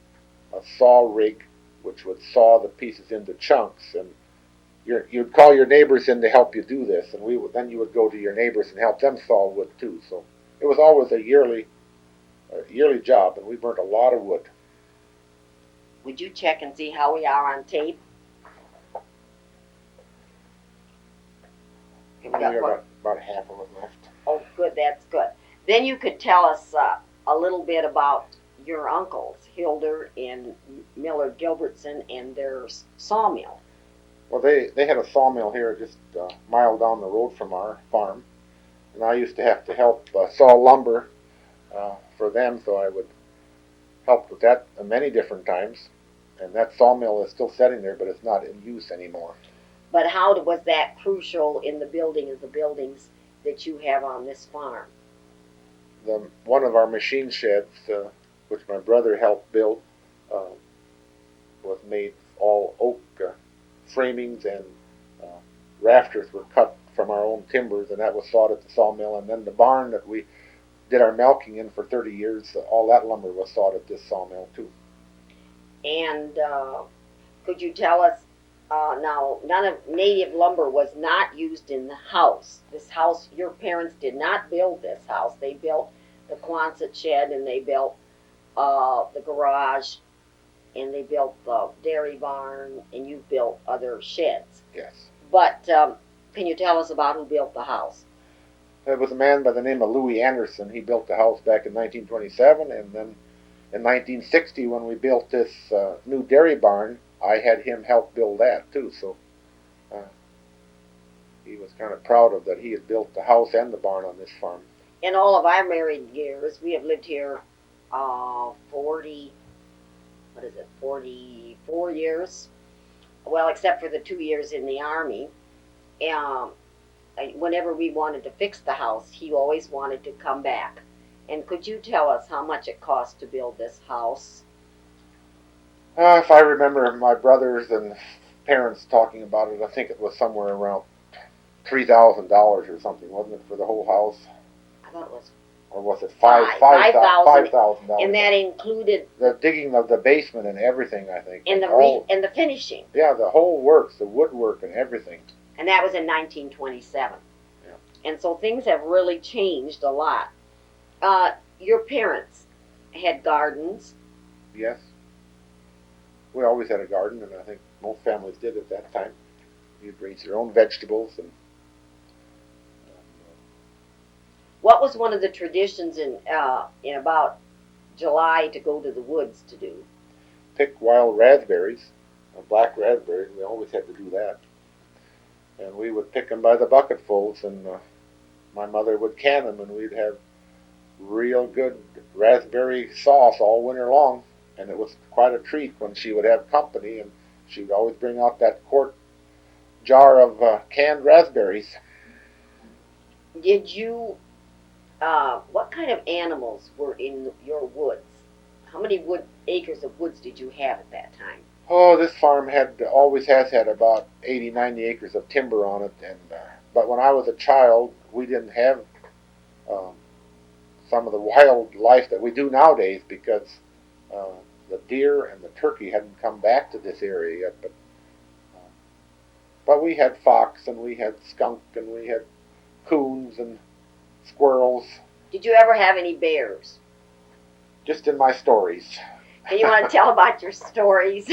saw rig which would saw the pieces into chunks, and you'd call your neighbors in to help you do this, and then you would go to your neighbors and help them saw wood too. So it was always a yearly job, and we burnt a lot of wood. Would you check and see how we are on tape? We got about half of it left. Oh, good, that's good. Then you could tell us a little bit about your uncles, Hilder and Miller Gilbertson, and their sawmill. Well, they had a sawmill here just a mile down the road from our farm, and I used to have to help saw lumber for them, so I would help with that many different times. And that sawmill is still sitting there, but it's not in use anymore. But how was that crucial in the building of the buildings that you have on this farm? One of our machine sheds, which my brother helped build, was made all oak framings, and rafters were cut from our own timbers, and that was sawed at the sawmill. And then the barn that we did our milking in for 30 years, all that lumber was sawed at this sawmill too. And could you tell us, now, none of native lumber was not used in the house. This house, your parents did not build this house. They built the Quonset shed, and they built the garage, and they built the dairy barn, and you built other sheds. Yes. But can you tell us about who built the house? There was a man by the name of Louis Anderson. He built the house back in 1927, and then in 1960, when we built this new dairy barn, I had him help build that too. So he was kind of proud of that. He had built the house and the barn on this farm. In all of our married years, we have lived here 44 years. Well, except for the 2 years in the Army. Whenever we wanted to fix the house, he always wanted to come back. And could you tell us how much it cost to build this house? If I remember my brothers and parents talking about it, I think it was somewhere around $3,000 or something, wasn't it, for the whole house? I thought it was. Or was it $5,000? And that included the digging of the basement and everything, I think. And the finishing. Yeah, the whole works, the woodwork and everything. And that was in 1927. Yeah. And so things have really changed a lot. Your parents had gardens. Yes. We always had a garden, and I think most families did at that time. You'd raise your own vegetables. And what was one of the traditions in about July to go to the woods to do? Pick wild raspberries, black raspberries. We always had to do that. And we would pick them by the bucketfuls, and my mother would can them, and we'd have real good raspberry sauce all winter long. And it was quite a treat when she would have company, and she would always bring out that quart jar of canned raspberries. Did you, what kind of animals were in your woods? How many acres of woods did you have at that time? Oh, this farm always has had about 80, 90 acres of timber on it. And but when I was a child, we didn't have some of the wildlife that we do nowadays, because the deer and the turkey hadn't come back to this area yet. But we had fox, and we had skunk, and we had coons and squirrels. Did you ever have any bears? Just in my stories. And you want to tell about your stories?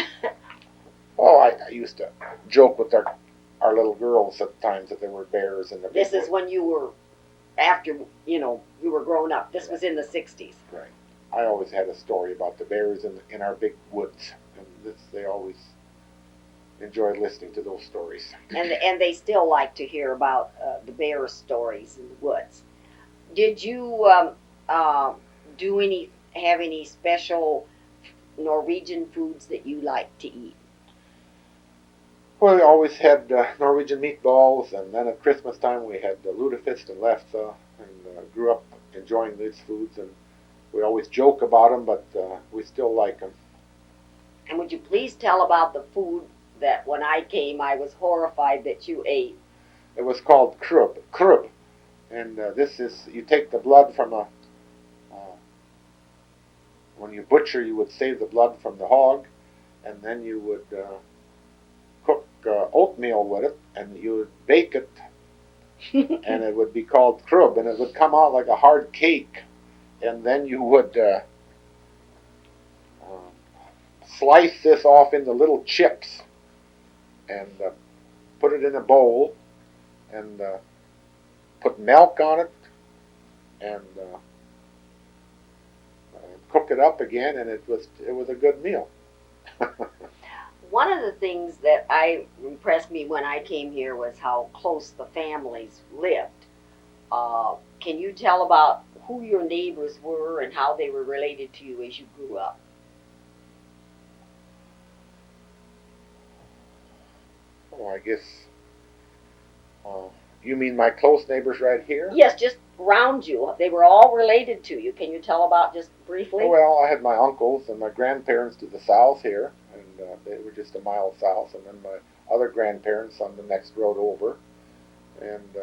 Oh, I used to joke with our little girls at times that there were bears in the big This is when you were, after, you were grown up. This was in the 60s. Right. I always had a story about the bears in our big woods, and they always enjoyed listening to those stories. And they still like to hear about the bear stories in the woods. Did you have any special Norwegian foods that you like to eat? Well, we always had Norwegian meatballs, and then at Christmas time we had the lutefisk and lefse, and grew up enjoying these foods, and we always joke about them, but we still like them. And would you please tell about the food that when I came I was horrified that you ate? It was called krub, and this is, you take the blood from when you butcher, you would save the blood from the hog, and then you would cook oatmeal with it, and you would bake it, and it would be called krub, and it would come out like a hard cake. And then you would slice this off into little chips, and put it in a bowl, and put milk on it, and cook it up again, and it was a good meal. One of the things that impressed me when I came here was how close the families lived. Can you tell about who your neighbors were and how they were related to you as you grew up. Oh, I guess, you mean my close neighbors right here? Yes, just around you. They were all related to you. Can you tell about just briefly? Well, I had my uncles and my grandparents to the south here, and they were just a mile south, and then my other grandparents on the next road over. And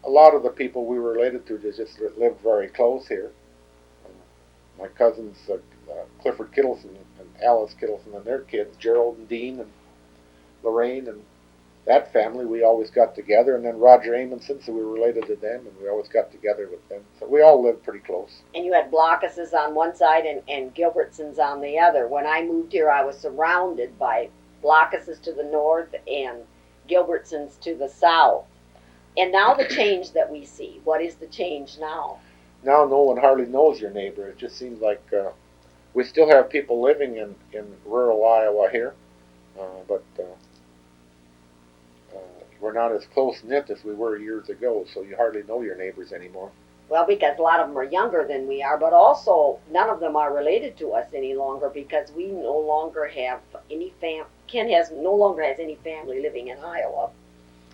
a lot of the people we were related to just lived very close here. My cousins, Clifford Kittleson and Alice Kittleson and their kids, Gerald and Dean and Lorraine and that family, we always got together. And then Roger Amundsen, so we were related to them, and we always got together with them. So we all lived pretty close. And you had Blockhuses on one side and Gilbertsons on the other. When I moved here, I was surrounded by Blockhuses to the north and Gilbertsons to the south. And now the change that we see, what is the change now? Now no one hardly knows your neighbor. It just seems like we still have people living in rural Iowa here, but we're not as close-knit as we were years ago, so you hardly know your neighbors anymore. Well, because a lot of them are younger than we are, but also none of them are related to us any longer because we no longer have any Ken no longer has any family living in Iowa.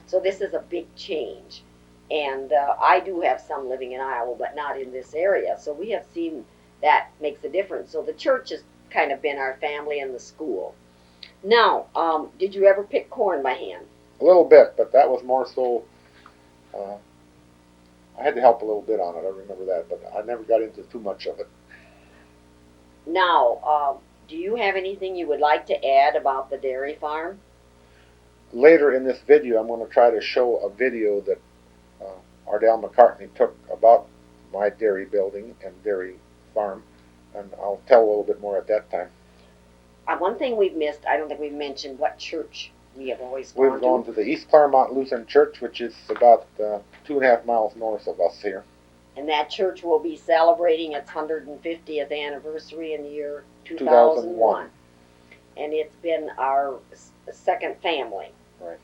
So this is a big change. And I do have some living in Iowa, but not in this area. So we have seen that makes a difference. So the church has kind of been our family and the school. Now, did you ever pick corn by hand? A little bit, but that was more so, I had to help a little bit on it, I remember that, but I never got into too much of it. Now, do you have anything you would like to add about the dairy farm? Later in this video, I'm going to try to show a video that Ardell McCartney took about my dairy building and dairy farm, and I'll tell a little bit more at that time. One thing we've missed, I don't think we've mentioned what church we have always gone to. We've gone to the East Claremont Lutheran Church, which is about 2.5 miles north of us here. And that church will be celebrating its 150th anniversary in the year 2001. And it's been our second family. Right.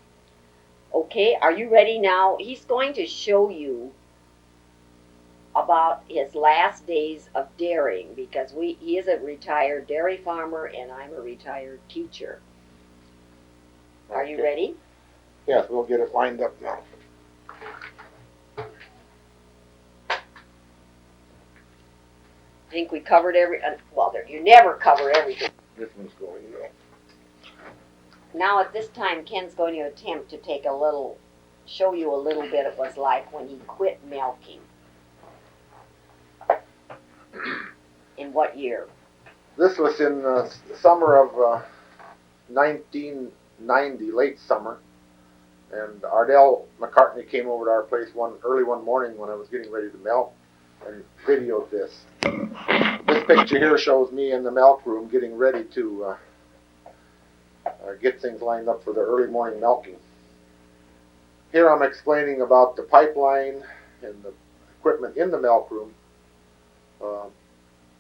Okay, are you ready now? He's going to show you about his last days of dairying because he is a retired dairy farmer and I'm a retired teacher. Are you ready? Yes, we'll get it lined up now. I think we covered you never cover everything. This one's going now. Now at this time, Ken's going to attempt to show you a little bit of what it was like when he quit milking. In what year? This was in the summer of 1990, late summer. And Ardell McCartney came over to our place early one morning when I was getting ready to milk and videoed this. This picture here shows me in the milk room getting ready to get things lined up for the early morning milking. Here I'm explaining about the pipeline and the equipment in the milk room.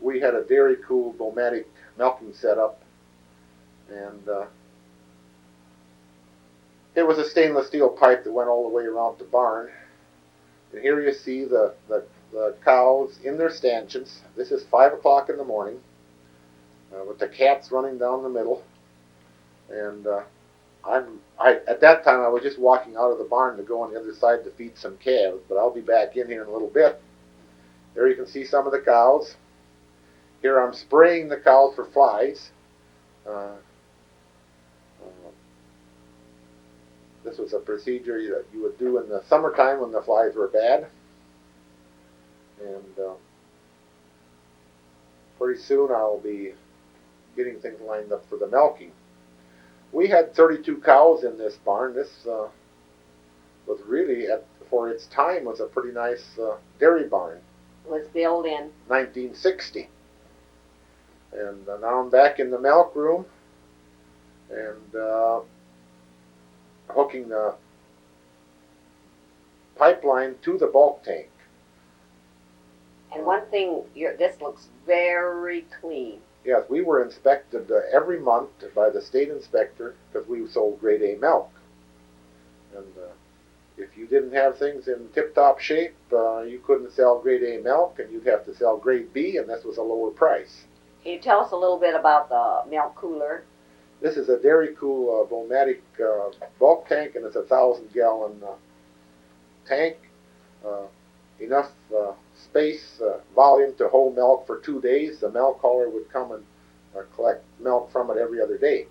We had a dairy-cooled Bomatic milking setup, and it was a stainless steel pipe that went all the way around the barn. And here you see the cows in their stanchions. This is 5 o'clock in the morning with the cats running down the middle. And at that time I was just walking out of the barn to go on the other side to feed some calves, but I'll be back in here in a little bit. There you can see some of the cows. Here I'm spraying the cows for flies. This was a procedure that you would do in the summertime when the flies were bad. And pretty soon I'll be getting things lined up for the milking. We had 32 cows in this barn. This was really, for its time, was a pretty nice dairy barn. It was built in 1960. And now I'm back in the milk room and hooking the pipeline to the bulk tank. And one thing, this looks very clean. Yes, we were inspected every month by the state inspector because we sold grade A milk. And if you didn't have things in tip-top shape, you couldn't sell grade A milk, and you'd have to sell grade B, and this was a lower price. Can you tell us a little bit about the milk cooler? This is a Dairy Cool Vomatic bulk tank, and it's a 1,000-gallon tank. Enough space, volume to hold milk for 2 days. The milk hauler would come and collect milk from it every other day.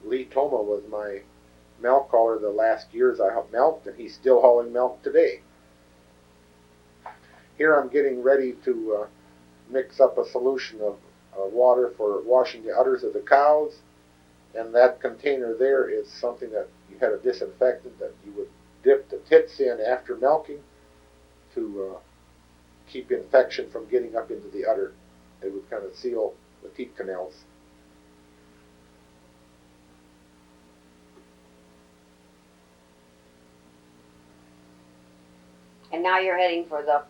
Lee Toma was my milk hauler the last years I milked, and he's still hauling milk today. Here I'm getting ready to mix up a solution of water for washing the udders of the cows, and that container there is something that you had a disinfectant that you would dip the tits in after milking to keep infection from getting up into the udder. It would kind of seal the teat canals. And now you're heading for the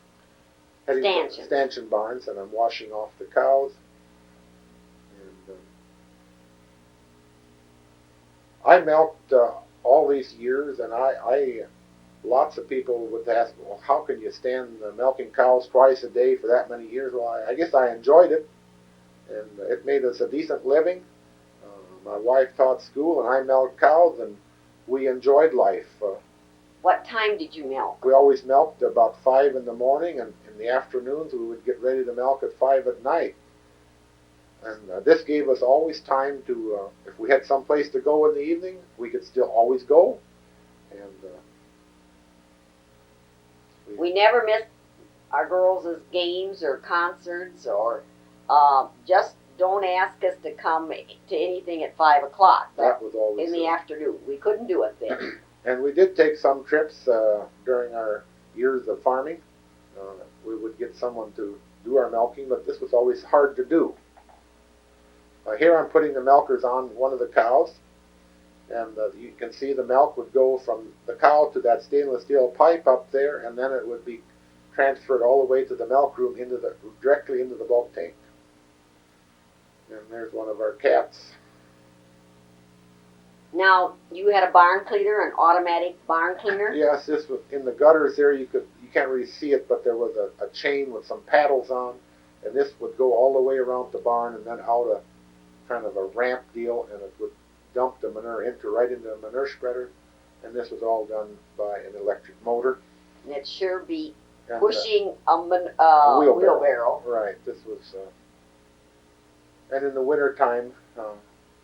stanchion barns, and I'm washing off the cows. And I milked all these years, and I lots of people would ask, well, how can you stand milking cows twice a day for that many years? Well, I guess I enjoyed it, and it made us a decent living. My wife taught school, and I milked cows, and we enjoyed life. What time did you milk? We always milked about 5 in the morning, and in the afternoons we would get ready to milk at 5 at night. And this gave us always time to, if we had some place to go in the evening, we could still always go. And we never missed our girls' games or concerts, or just don't ask us to come to anything at 5 o'clock. That was always in the afternoon. We couldn't do it then. And we did take some trips during our years of farming. We would get someone to do our milking, but this was always hard to do. Here I'm putting the milkers on one of the cows, and you can see the milk would go from the cow to that stainless steel pipe up there, and then it would be transferred all the way to the milk room, directly into the bulk tank. And there's one of our cats. Now, you had a barn cleaner, an automatic barn cleaner? Yes, this was in the gutters there. You can't really see it, but there was a chain with some paddles on, and this would go all the way around the barn and then out a kind of a ramp deal, and it would dump the manure right into a manure spreader, and this was all done by an electric motor. And it sure beat pushing a wheelbarrow. Right, this was, and in the winter time,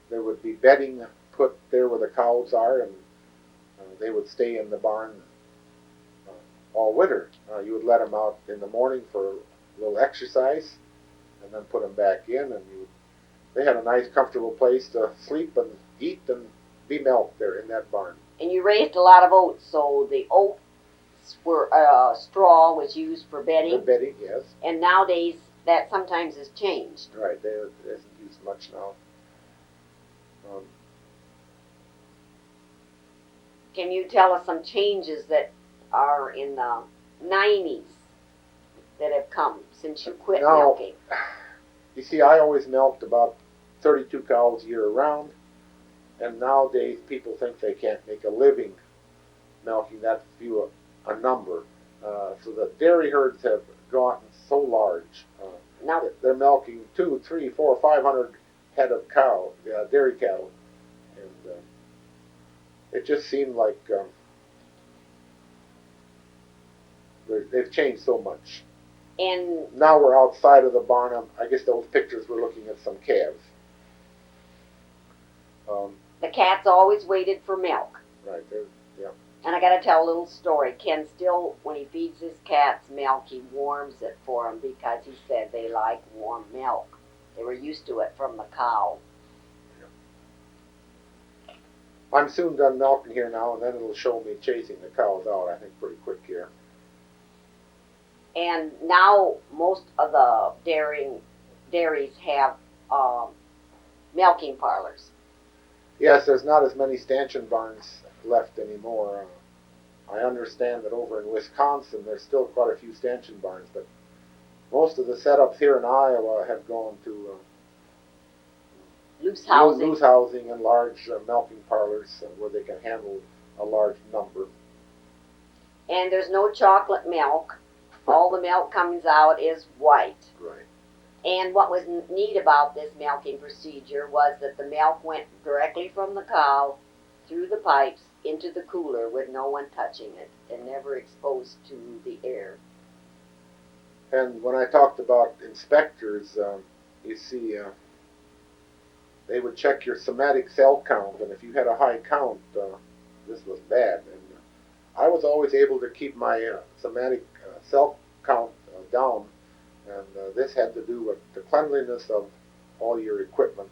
there would be bedding put there where the cows are, and they would stay in the barn all winter. You would let them out in the morning for a little exercise, and then put them back in, and they had a nice, comfortable place to sleep and eat and be milked there in that barn. And you raised a lot of oats, so the oats were straw was used for bedding. For bedding, yes. And nowadays that sometimes is changed. Right, it isn't used much now. Can you tell us some changes that are in the 90s that have come since you quit milking? You see, I always milked about 32 cows year round, and nowadays people think they can't make a living milking that few a number. So the dairy herds have gotten so large. Now they're milking 200, 300, 400, 500 head of dairy cattle, and it just seemed like they've changed so much. And now we're outside of the barn. I guess those pictures were looking at some calves. the cats always waited for milk. Right, yeah. And I got to tell a little story. Ken still, when he feeds his cats milk, he warms it for them because he said they like warm milk. They were used to it from the cow. I'm soon done milking here now, and then it'll show me chasing the cows out, I think, pretty quick here. And now most of the dairies have milking parlors. Yes, there's not as many stanchion barns left anymore. I understand that over in Wisconsin there's still quite a few stanchion barns, but most of the setups here in Iowa have gone to loose housing. Loose housing and large milking parlors where they can handle a large number. And there's no chocolate milk. All the milk comes out is white. Right. And what was neat about this milking procedure was that the milk went directly from the cow through the pipes into the cooler with no one touching it and never exposed to the air. And when I talked about inspectors, you see, they would check your somatic cell count, and if you had a high count, this was bad. And I was always able to keep my somatic cell count down, and this had to do with the cleanliness of all your equipment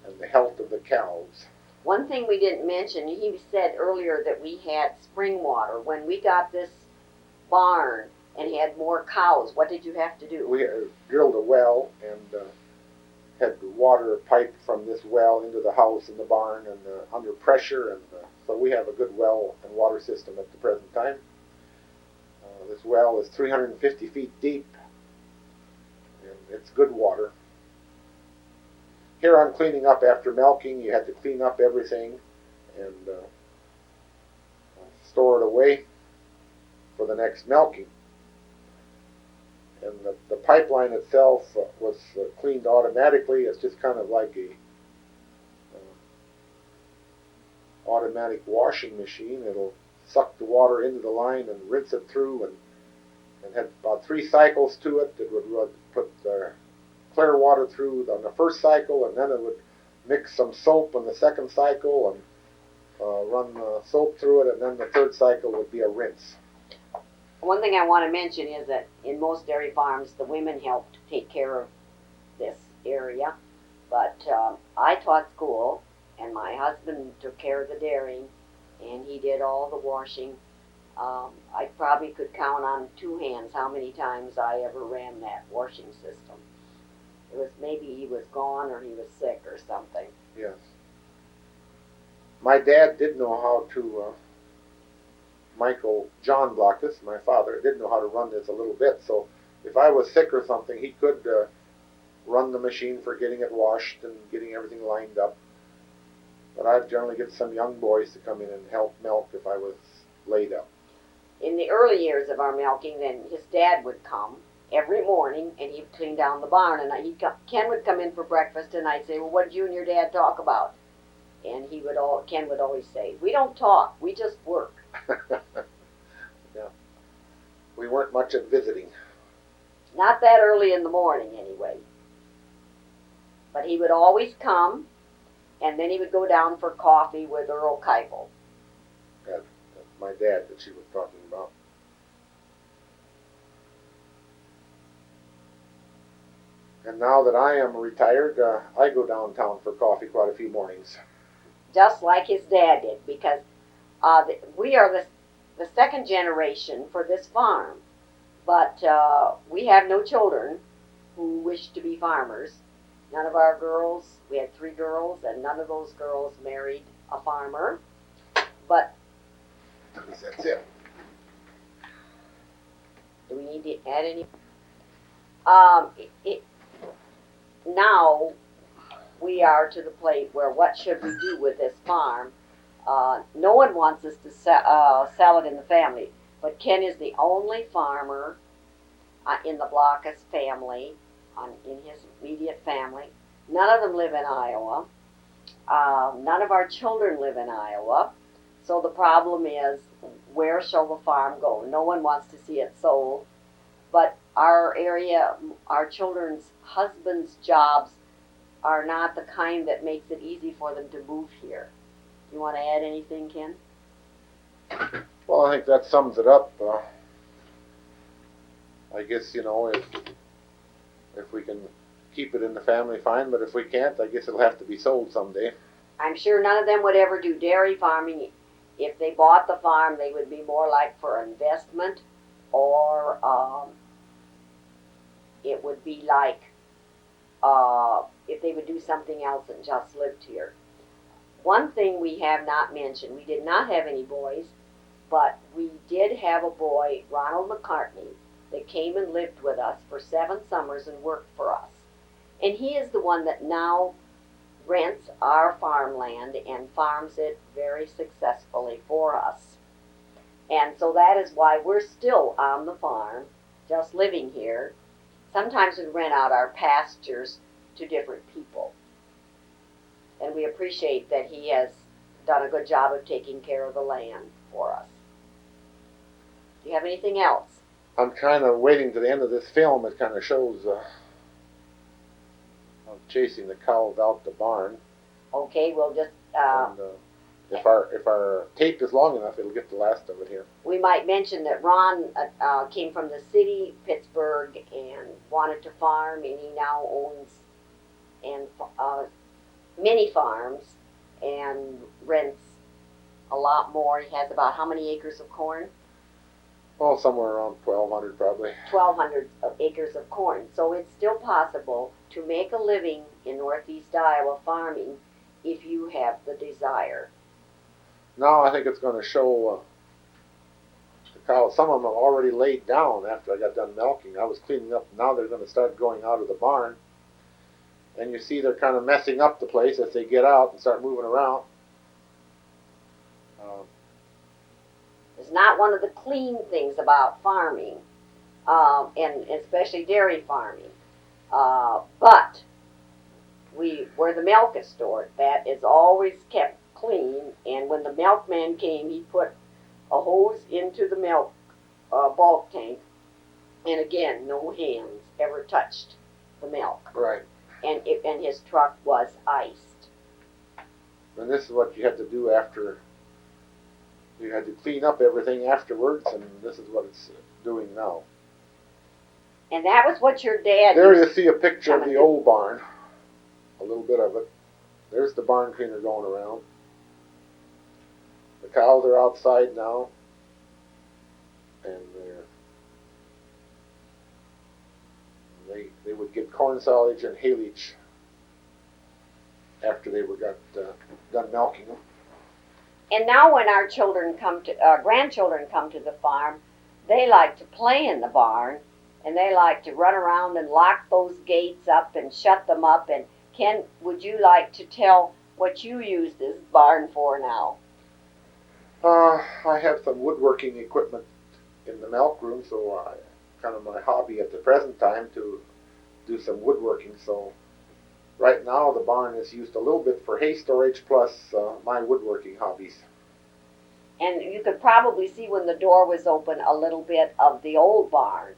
and the health of the cows. One thing we didn't mention, he said earlier that we had spring water. When we got this barn and had more cows, what did you have to do? We drilled a well and had water piped from this well into the house and the barn and under pressure, and so we have a good well and water system at the present time. This well is 350 feet deep, and it's good water. Here on cleaning up after milking, you had to clean up everything and store it away for the next milking. And the pipeline itself was cleaned automatically. It's just kind of like a automatic washing machine. It'll suck the water into the line and rinse it through, and had about 3 cycles to it. It would put clear water through on the first cycle, and then it would mix some soap on the second cycle and run soap through it, and then the third cycle would be a rinse. One thing I want to mention is that in most dairy farms, the women helped take care of this area. But I taught school, and my husband took care of the dairying, and he did all the washing. I probably could count on 2 hands how many times I ever ran that washing system. It was maybe he was gone or he was sick or something. Yes. My dad did know how to, John Blockhus, my father, did know how to run this a little bit, so if I was sick or something, he could run the machine for getting it washed and getting everything lined up. But I'd generally get some young boys to come in and help milk if I was laid up. In the early years of our milking, then his dad would come every morning, and he'd clean down the barn, and Ken would come in for breakfast, and I'd say, well, what did you and your dad talk about? And Ken would always say, we don't talk, we just work. Yeah. We weren't much at visiting. Not that early in the morning, anyway. But he would always come, and then he would go down for coffee with Earl Keifel. That's my dad that she was talking about. And now that I am retired, I go downtown for coffee quite a few mornings. Just like his dad did, because we are the second generation for this farm. But we have no children who wish to be farmers. None of our girls, we had 3 girls, and none of those girls married a farmer. But That's it. do we need to add any? Now we are to the plate where what should we do with this farm? No one wants us to sell it in the family, but Ken is the only farmer in the Blockhus family, in his immediate family. None of them live in Iowa. None of our children live in Iowa. So the problem is, where shall the farm go? No one wants to see it sold. But our area, our children's husbands' jobs are not the kind that makes it easy for them to move here. You want to add anything, Ken? Well, I think that sums it up. I guess, if we can keep it in the family, fine, but if we can't, I guess it'll have to be sold someday. I'm sure none of them would ever do dairy farming. If they bought the farm, they would be more like for investment, or it would be like if they would do something else and just lived here. One thing we have not mentioned, we did not have any boys, but we did have a boy, Ronald McCartney, that came and lived with us for 7 summers and worked for us. And he is the one that now rents our farmland and farms it very successfully for us. And so that is why we're still on the farm, just living here. Sometimes we rent out our pastures to different people. And we appreciate that he has done a good job of taking care of the land for us. Do you have anything else? I'm kind of waiting to the end of this film. It kind of shows I'm chasing the cows out the barn. Okay, we'll just And if our tape is long enough, it'll get the last of it here. we might mention that Ron came from the city, Pittsburgh, and wanted to farm, and he now owns many farms and rents a lot more. He has about how many acres of corn? Well, somewhere around 1,200 probably. 1,200 acres of corn. So it's still possible to make a living in northeast Iowa farming if you have the desire. Now I think it's going to show the cows. Some of them have already laid down after I got done milking. I was cleaning up. Now they're going to start going out of the barn. And you see they're kind of messing up the place as they get out and start moving around. It's not one of the clean things about farming, and especially dairy farming. But where the milk is stored, that is always kept clean. And when the milkman came, he put a hose into the milk bulk tank, and again, no hands ever touched the milk. Right. And his truck was iced. And this is what you had to do after. You had to clean up everything afterwards, and this is what it's doing now. And that was what your dad There used you see a picture of coming the to- old barn. A little bit of it. There's the barn cleaner going around. The cows are outside now. And they would get corn silage and haylage after they got done milking them. And now when our grandchildren come to the farm, they like to play in the barn, and they like to run around and lock those gates up and shut them up. And Ken, would you like to tell what you use this barn for now? I have some woodworking equipment in the milk room, so kind of my hobby at the present time to do some woodworking. So right now the barn is used a little bit for hay storage plus my woodworking hobbies. And you could probably see when the door was open a little bit of the old barn.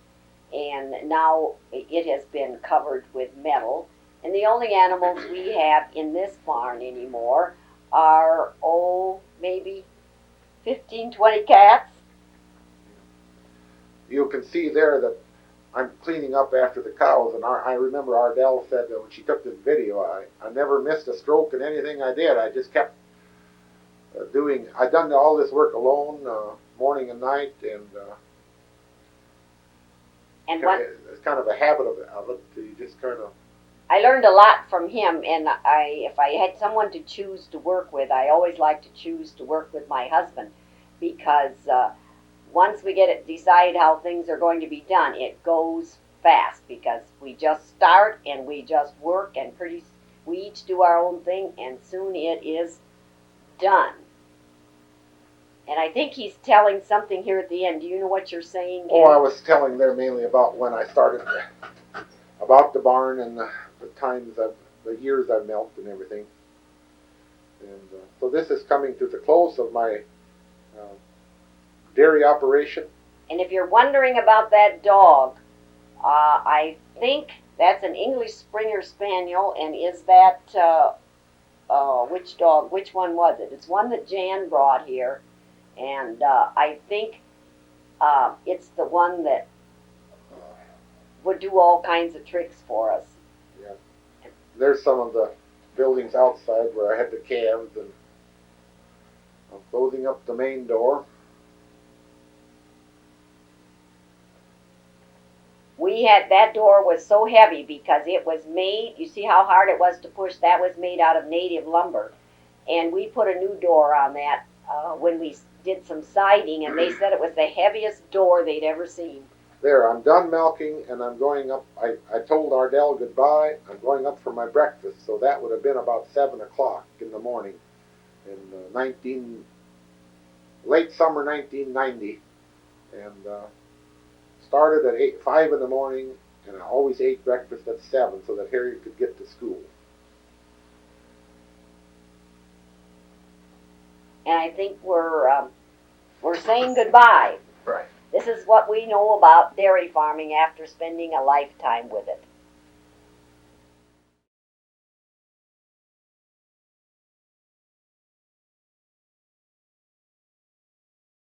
And now it has been covered with metal. And the only animals we have in this barn anymore are, maybe 15, 20 cats. You can see there that I'm cleaning up after the cows, and I remember Ardell said that when she took this video, I never missed a stroke in anything I did. I just kept I'd done all this work alone, morning and night, and it's kind of a habit of it. You just kind of. I learned a lot from him, and if I had someone to choose to work with, I always like to choose to work with my husband, because once we decide how things are going to be done, it goes fast, because we just start and we just work, and we each do our own thing, and soon it is done. And I think he's telling something here at the end. Do you know what you're saying? Oh, I was telling there mainly about when I started, about the barn and the years I've milked and everything. And so this is coming to the close of my dairy operation. And if you're wondering about that dog, I think that's an English Springer Spaniel. And is that, which dog? Which one was it? It's one that Jan brought here. And I think it's the one that would do all kinds of tricks for us. Yeah. There's some of the buildings outside where I had the calves, and I'm closing up the main door. That door was so heavy because it was made, you see how hard it was to push? That was made out of native lumber. And we put a new door on that when we did some siding, and they said it was the heaviest door they'd ever seen. there, I'm done milking, and I'm going up. I told Ardell goodbye. I'm going up for my breakfast, so that would have been about 7 o'clock in the morning in late summer 1990, and started at 5 in the morning, and I always ate breakfast at 7 so that Harriet could get to school. And I think we're saying goodbye. Right. This is what we know about dairy farming after spending a lifetime with it.